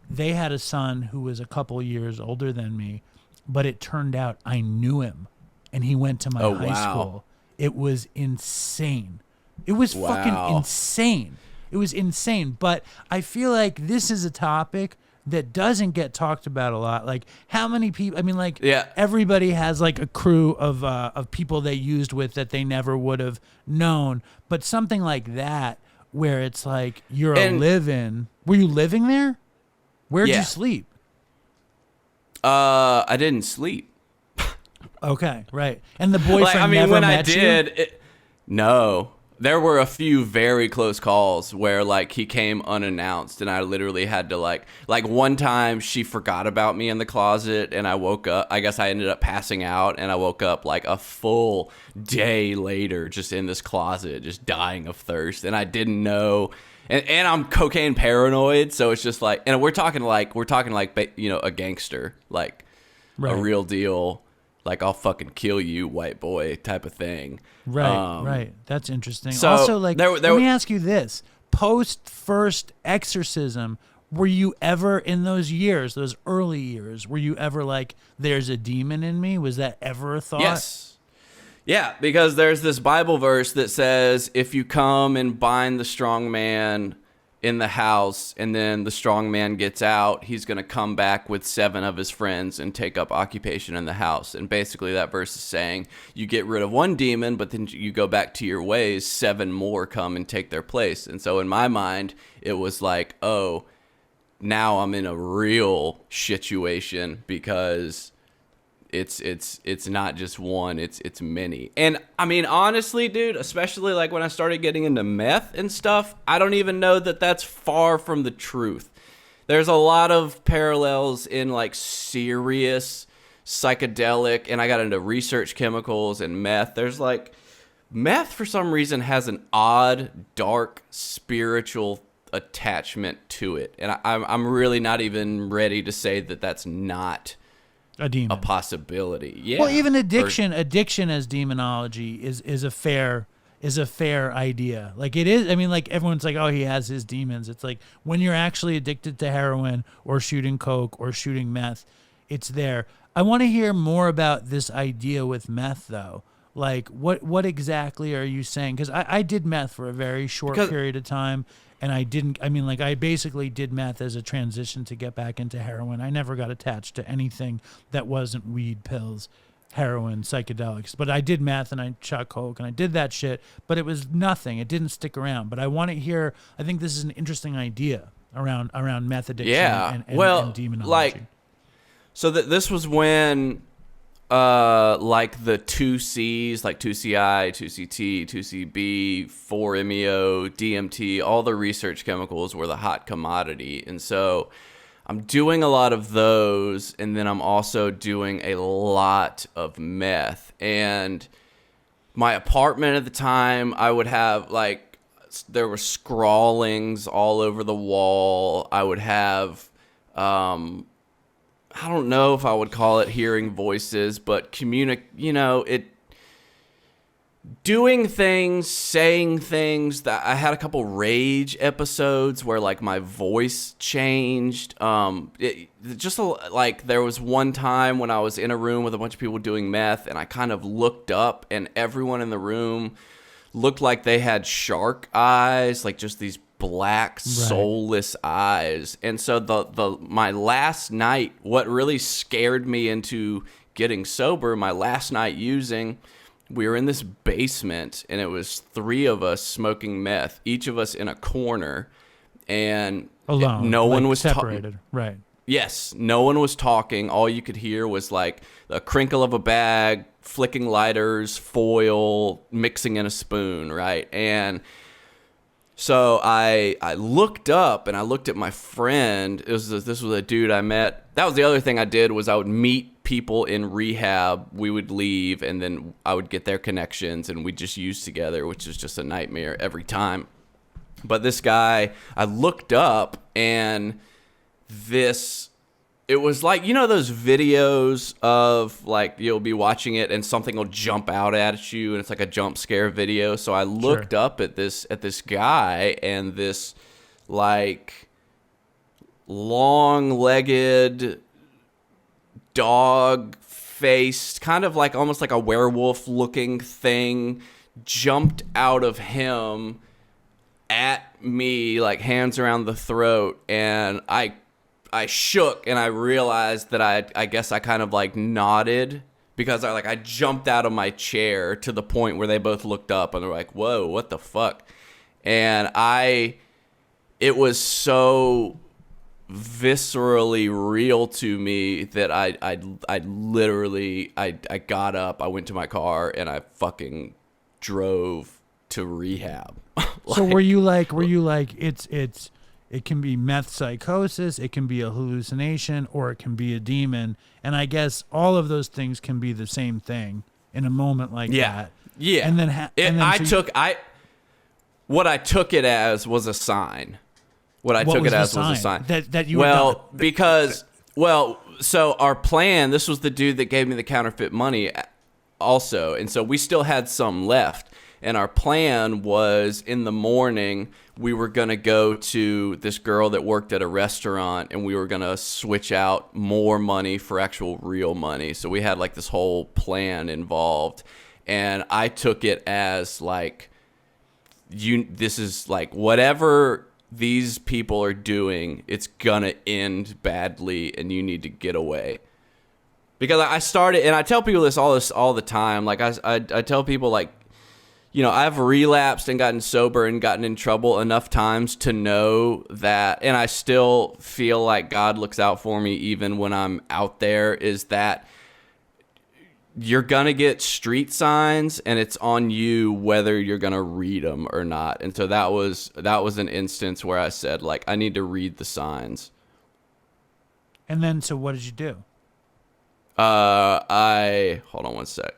they had a son who was a couple years older than me, but it turned out I knew him, and he went to my high school. It was insane. It was fucking insane. It was insane. But I feel like this is a topic that doesn't get talked about a lot. Like how many people, I mean, like everybody has like a crew of people they used with that they never would have known. But something like that, where it's like you're a live-in. Were you living there? Where'd you sleep? I didn't sleep. Okay, right. And the boyfriend never met you? No. There were a few very close calls where like he came unannounced, and I literally had to like one time she forgot about me in the closet, and I woke up. I guess I ended up passing out, and I woke up like a full day later just in this closet, just dying of thirst, and I didn't know. And I'm cocaine paranoid, so it's just like, and we're talking like you know, a gangster, like a real deal, like I'll fucking kill you, white boy type of thing. Right, right. That's interesting. So also, like, let me ask you this: post first exorcism, were you ever in those years, those early years, were you ever like, "There's a demon in me"? Was that ever a thought? Yeah, because there's this Bible verse that says, if you come and bind the strong man in the house and then the strong man gets out, he's going to come back with 7 of his friends and take up occupation in the house. And basically that verse is saying you get rid of one demon, but then you go back to your ways, 7 more come and take their place. And so in my mind, it was like, oh, now I'm in a real situation because it's not just one, it's many. And I mean, honestly, dude, especially like when I started getting into meth and stuff, I don't even know that that's far from the truth. There's a lot of parallels in like serious psychedelic, and I got into research chemicals and meth. There's like meth for some reason has an odd, dark, spiritual attachment to it. And I'm really not even ready to say that that's not a demon, a possibility. Yeah. Well, even addiction as demonology is a fair idea. Like it is. I mean, like everyone's like, oh, he has his demons. It's like when you're actually addicted to heroin or shooting coke or shooting meth, it's there. I want to hear more about this idea with meth, though. Like, what exactly are you saying? Because I did meth for a very short period of time. And I basically did meth as a transition to get back into heroin. I never got attached to anything that wasn't weed, pills, heroin, psychedelics. But I did meth and I shot coke and I did that shit, but it was nothing. It didn't stick around. But I want to hear, I think this is an interesting idea around meth addiction and demonology. Like, so this was when like the 2Cs, like 2CI, 2CT, 2CB, 4-MeO, DMT, all the research chemicals were the hot commodity. And so I'm doing a lot of those, and then I'm also doing a lot of meth. And my apartment at the time, I would have like, there were scrawlings all over the wall. I would have I don't know if I would call it hearing voices, but doing things, saying things. That I had a couple rage episodes where like my voice changed. Like there was one time when I was in a room with a bunch of people doing meth, and I kind of looked up, and everyone in the room looked like they had shark eyes, like just these black soulless eyes. And so my last night, what really scared me into getting sober, my last night using, we were in this basement, and it was 3 of us smoking meth, each of us in a corner, and alone, no one was separated. Right. Yes, no one was talking. All you could hear was like the crinkle of a bag, flicking lighters, foil, mixing in a spoon, right? And so I looked up and I looked at my friend. This was a dude I met. That was the other thing I did, was I would meet people in rehab. We would leave, and then I would get their connections, and we'd just use together, which is just a nightmare every time. But this guy, I looked up, and it was like, you know those videos of like you'll be watching it and something will jump out at you and it's like a jump scare video. So I looked up at this guy, and this like long-legged, dog-faced, kind of like almost like a werewolf-looking thing jumped out of him at me, like hands around the throat, and I shook, and I realized that I guess I kind of like nodded, because I jumped out of my chair to the point where they both looked up and they're like, whoa, what the fuck? And it was so viscerally real to me that I literally got up, I went to my car, and I fucking drove to rehab. So were you like it can be meth psychosis, it can be a hallucination, or it can be a demon. And I guess all of those things can be the same thing in a moment like that. Yeah. And then, what I took it as was a sign. What I took it as was a sign. That you so our plan, this was the dude that gave me the counterfeit money also. And so we still had some left. And our plan was, in the morning, we were going to go to this girl that worked at a restaurant, and we were going to switch out more money for actual real money. So we had like this whole plan involved. and I took it as like, this is like whatever these people are doing, it's gonna end badly, and you need to get away. Because I started, and I tell people this all the time. Like I tell people, like, you know, I've relapsed and gotten sober and gotten in trouble enough times to know that, and I still feel like God looks out for me even when I'm out there, is that you're gonna get street signs, and it's on you whether you're gonna read them or not. And so that was an instance where I said, like, I need to read the signs. And then, so what did you do? Hold on one sec.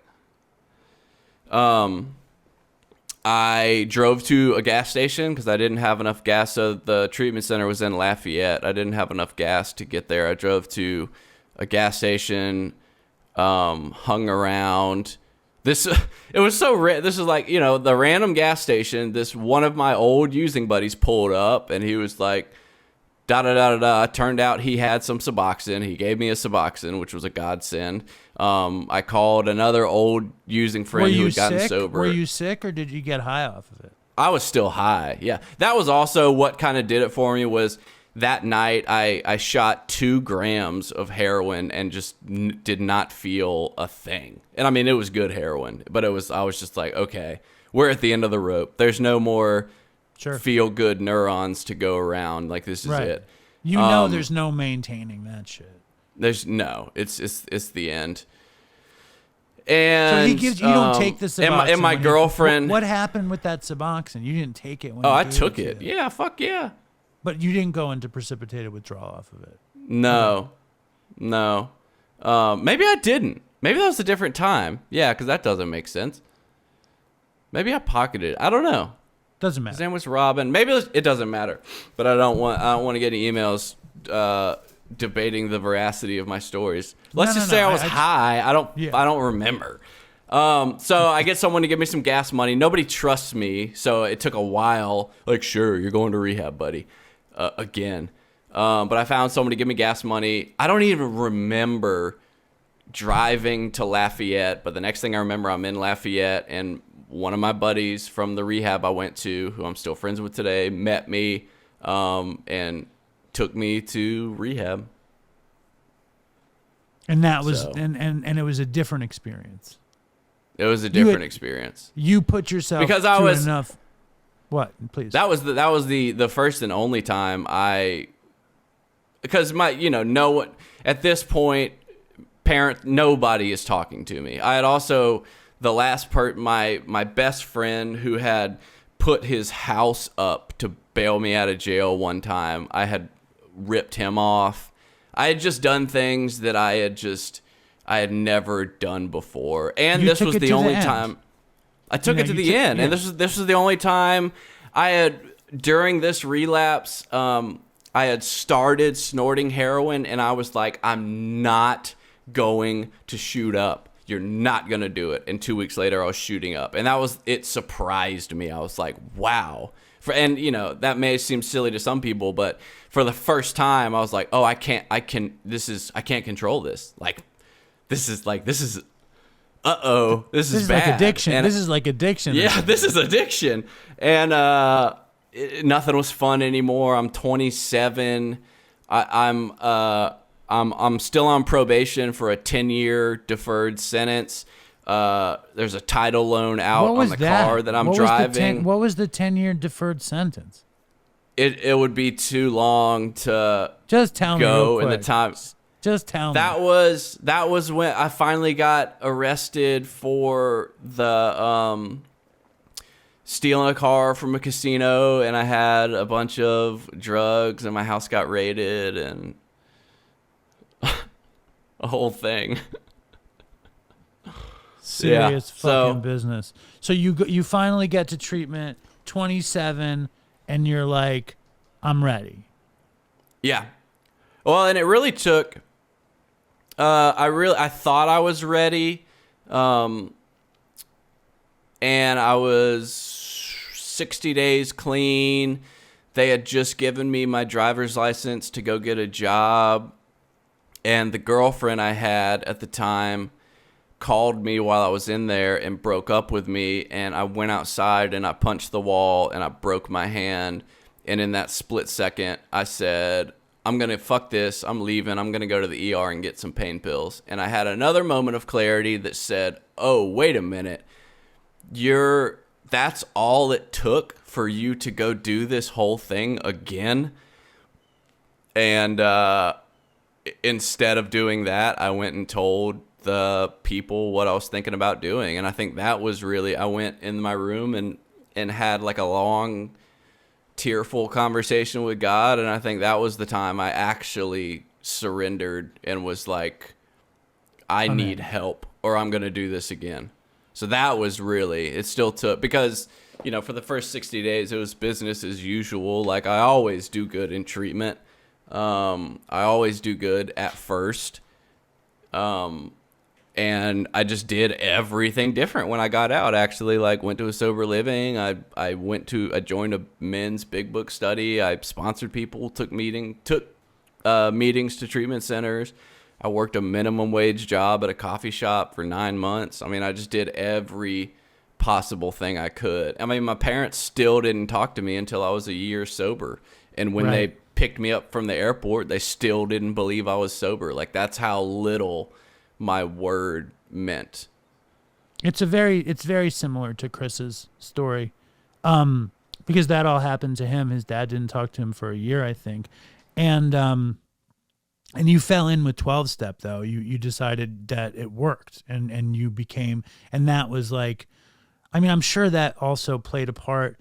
I drove to a gas station because I didn't have enough gas. So the treatment center was in Lafayette. I didn't have enough gas to get there. I drove to a gas station, hung around. It was so this is like, you know, the random gas station. This one of my old using buddies pulled up, and he was like, da da da da da. Turned out he had some Suboxone. He gave me a Suboxone, which was a godsend. I called another old using friend who had gotten sober. Were you sick, or did you get high off of it? I was still high. Yeah, that was also what kind of did it for me. Was that night I shot 2 grams of heroin and just did not feel a thing. And I mean, it was good heroin, but I was just like, okay, we're at the end of the rope. There's no more feel good neurons to go around. Like, this is it. You know, there's no maintaining that shit. It's the end. And so he gives you don't take the Suboxone. And my girlfriend. What happened with that Suboxone? You didn't take it when I took it. Yeah, fuck yeah. But you didn't go into precipitated withdrawal off of it. No. Maybe I didn't. Maybe that was a different time. Yeah, because that doesn't make sense. Maybe I pocketed it. I don't know. Doesn't matter. His name was Robin. Maybe it doesn't matter. But I don't want to get any emails debating the veracity of my stories. Let's just say I was high. I don't remember. So I get someone to give me some gas money. Nobody trusts me, so it took a while. Like, sure, you're going to rehab, buddy. Again. But I found someone to give me gas money. I don't even remember driving to Lafayette, but the next thing I remember, I'm in Lafayette, and one of my buddies from the rehab I went to, who I'm still friends with today, met me and took me to rehab. And that was and it was a different experience. It was a different experience. You put yourself because I was enough. What? Please. That was the first and only time because no one at this point, nobody is talking to me. I had also the last my best friend who had put his house up to bail me out of jail one time. I had ripped him off. I had just done things that I had never done before, and this was the only time I took it to the end. And this was the only time I had during this relapse. I had started snorting heroin, and I was like, I'm not going to shoot up. You're not going to do it. And 2 weeks later, I was shooting up. And it surprised me. I was like, wow. And that may seem silly to some people, but for the first time, I was like, oh, I can't control this. This is bad. This is like addiction. This is like addiction. Yeah, this is addiction. And nothing was fun anymore. I'm 27. I'm still on probation for a 10-year deferred sentence. There's a title loan out on the car that I'm driving. What was the 10-year deferred sentence? It would be too long to just tell me real quick. In the time. Just tell me. That was when I finally got arrested for the stealing a car from a casino, and I had a bunch of drugs, and my house got raided, and a whole thing. Serious fucking business. So you finally get to treatment, 27, and you're like, I'm ready. Yeah. Well, and it really took. I thought I was ready, and I was 60 days clean. They had just given me my driver's license to go get a job, and the girlfriend I had at the time called me while I was in there and broke up with me, and I went outside and I punched the wall and I broke my hand. And in that split second, I said, I'm going to fuck this. I'm leaving. I'm going to go to the ER and get some pain pills. And I had another moment of clarity that said, oh, wait a minute. That's all it took for you to go do this whole thing again. And instead of doing that, I went and told the people what I was thinking about doing. And I think that was really, I went in my room and had like a long, tearful conversation with God. And I think that was the time I actually surrendered and was like, I need help or I'm going to do this again. So that was really, it still took, because, you know, for the first 60 days, it was business as usual. Like I always do good in treatment. I always do good at first. And I just did everything different when I got out. Actually, like went to a sober living. I joined a men's big book study. I sponsored people, took meetings to treatment centers. I worked a minimum wage job at a coffee shop for 9 months. I mean, I just did every possible thing I could. I mean, my parents still didn't talk to me until I was a year sober. And when they picked me up from the airport, they still didn't believe I was sober. Like that's how little my word meant. It's very similar to Chris's story, because that all happened to him. His dad didn't talk to him for a year, I think, and you fell in with 12-step though. You decided that it worked, and you became, and that was like, I mean, I'm sure that also played a part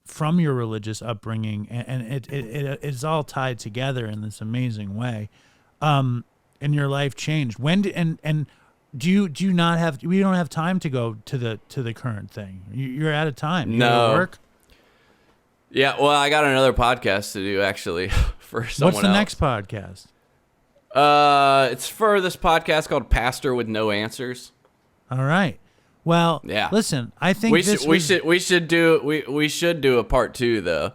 from your religious upbringing, and it's all tied together in this amazing way. And your life changed. When did, and do you not have, we don't have time to go to the current thing. You're out of time. You gotta work. Yeah, well, I got another podcast to do actually for someone else. What's the next podcast? It's for this podcast called Pastor with No Answers. All right. Well, yeah. Listen, I think we should do a part 2 though.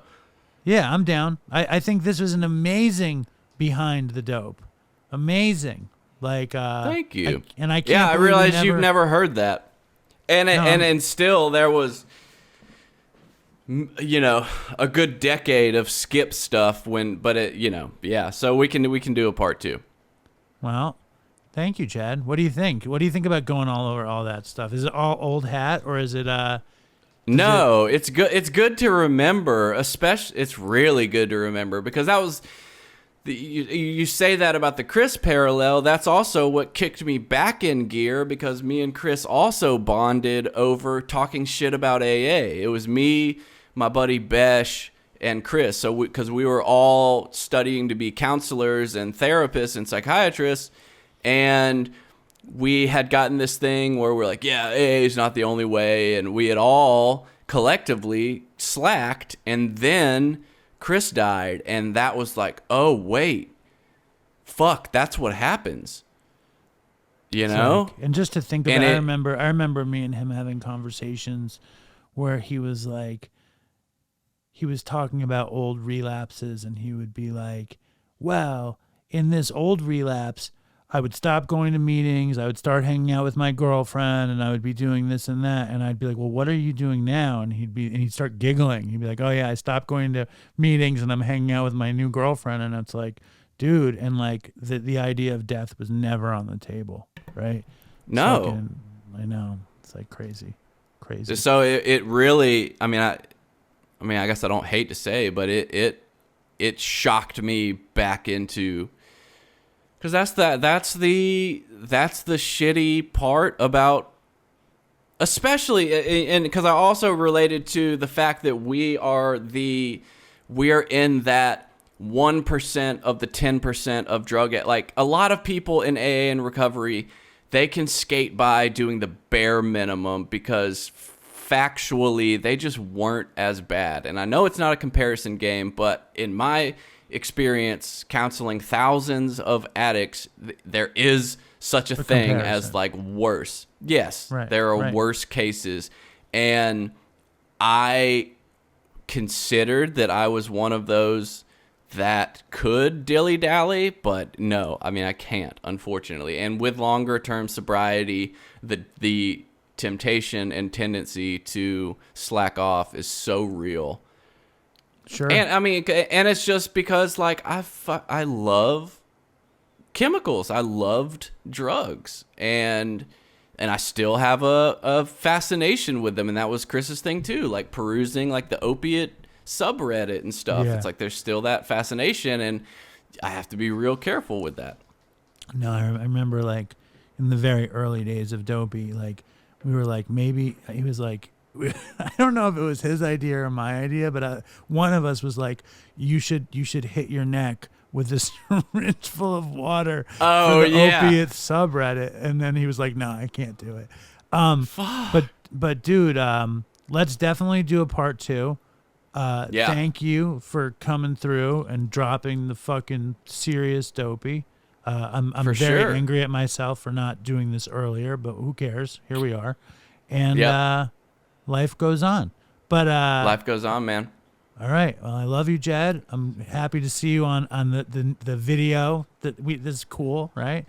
Yeah, I'm down. I think this was an amazing Behind the Dope. Amazing. Like thank you. I realize you've never heard that. And still there was, you know, a good decade of skip stuff so we can do a part 2. Well, thank you, Chad. What do you think? What do you think about going all over all that stuff? Is it all old hat, or is it No, it's good. It's good to remember, especially it's really good to remember, because that was you say that about the Chris parallel. That's also what kicked me back in gear, because me and Chris also bonded over talking shit about AA. It was me, my buddy Besh, and Chris. So because we were all studying to be counselors and therapists and psychiatrists, and we had gotten this thing where we're like, yeah, AA is not the only way, and we had all collectively slacked, and then Chris died, and that was like, oh wait, fuck, that's what happens, you know. And just to think about, I remember me and him having conversations where he was like, he was talking about old relapses, and he would be like, well, in this old relapse, I would stop going to meetings, I would start hanging out with my girlfriend, and I would be doing this and that. And I'd be like, well, what are you doing now? And he'd start giggling. He'd be like, oh yeah, I stopped going to meetings and I'm hanging out with my new girlfriend. And it's like, dude, and like the idea of death was never on the table, right? No. I know. It's like crazy. So it really, I mean, I guess I don't hate to say, but it shocked me back into, because that's the shitty part about, especially, and because I also related to the fact that we are in that 1% of the 10% of drug, like a lot of people in AA and recovery, they can skate by doing the bare minimum because factually they just weren't as bad. And I know it's not a comparison game, but in my experience counseling thousands of addicts, there is such a thing comparison as like worse. Yes, right, there are worse cases. And I considered that I was one of those that could dilly-dally, but no, I mean, I can't, unfortunately. And with longer-term sobriety, the temptation and tendency to slack off is so real. Sure. And I mean, and it's just because like I love chemicals. I loved drugs, and I still have a fascination with them. And that was Chris's thing too, like perusing like the opiate subreddit and stuff. Yeah. It's like there's still that fascination, and I have to be real careful with that. No, I remember like in the very early days of Dopey, like we were like, maybe he was like, I don't know if it was his idea or my idea, but one of us was like, you should hit your neck with this syringe full of water for the opiate subreddit. And then he was like, no, I can't do it. But dude, let's definitely do a part 2. Thank you for coming through and dropping the fucking serious Dopey. I'm very angry at myself for not doing this earlier, but who cares? Here we are. And life goes on. But life goes on, man. All right. Well, I love you, Jed. I'm happy to see you on the video. This is cool, right?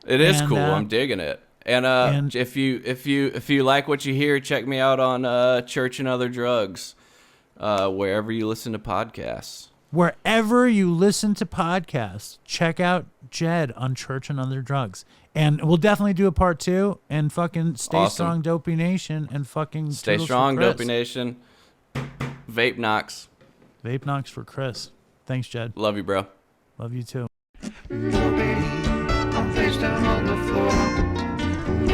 It is cool. I'm digging it. And if you like what you hear, check me out on Church and Other Drugs, wherever you listen to podcasts. Wherever you listen to podcasts, check out Jed on Church and Other Drugs. And we'll definitely do a part 2. And fucking stay strong, Dopey Nation. And fucking stay strong, Dopey Nation. Vape knocks. Vape knocks for Chris. Thanks, Jed. Love you, bro. Love you too. I'm face down on the floor.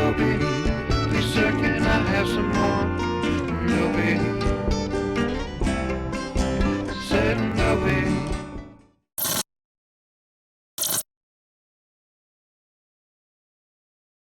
Oh, baby, please, sir, can I have some more?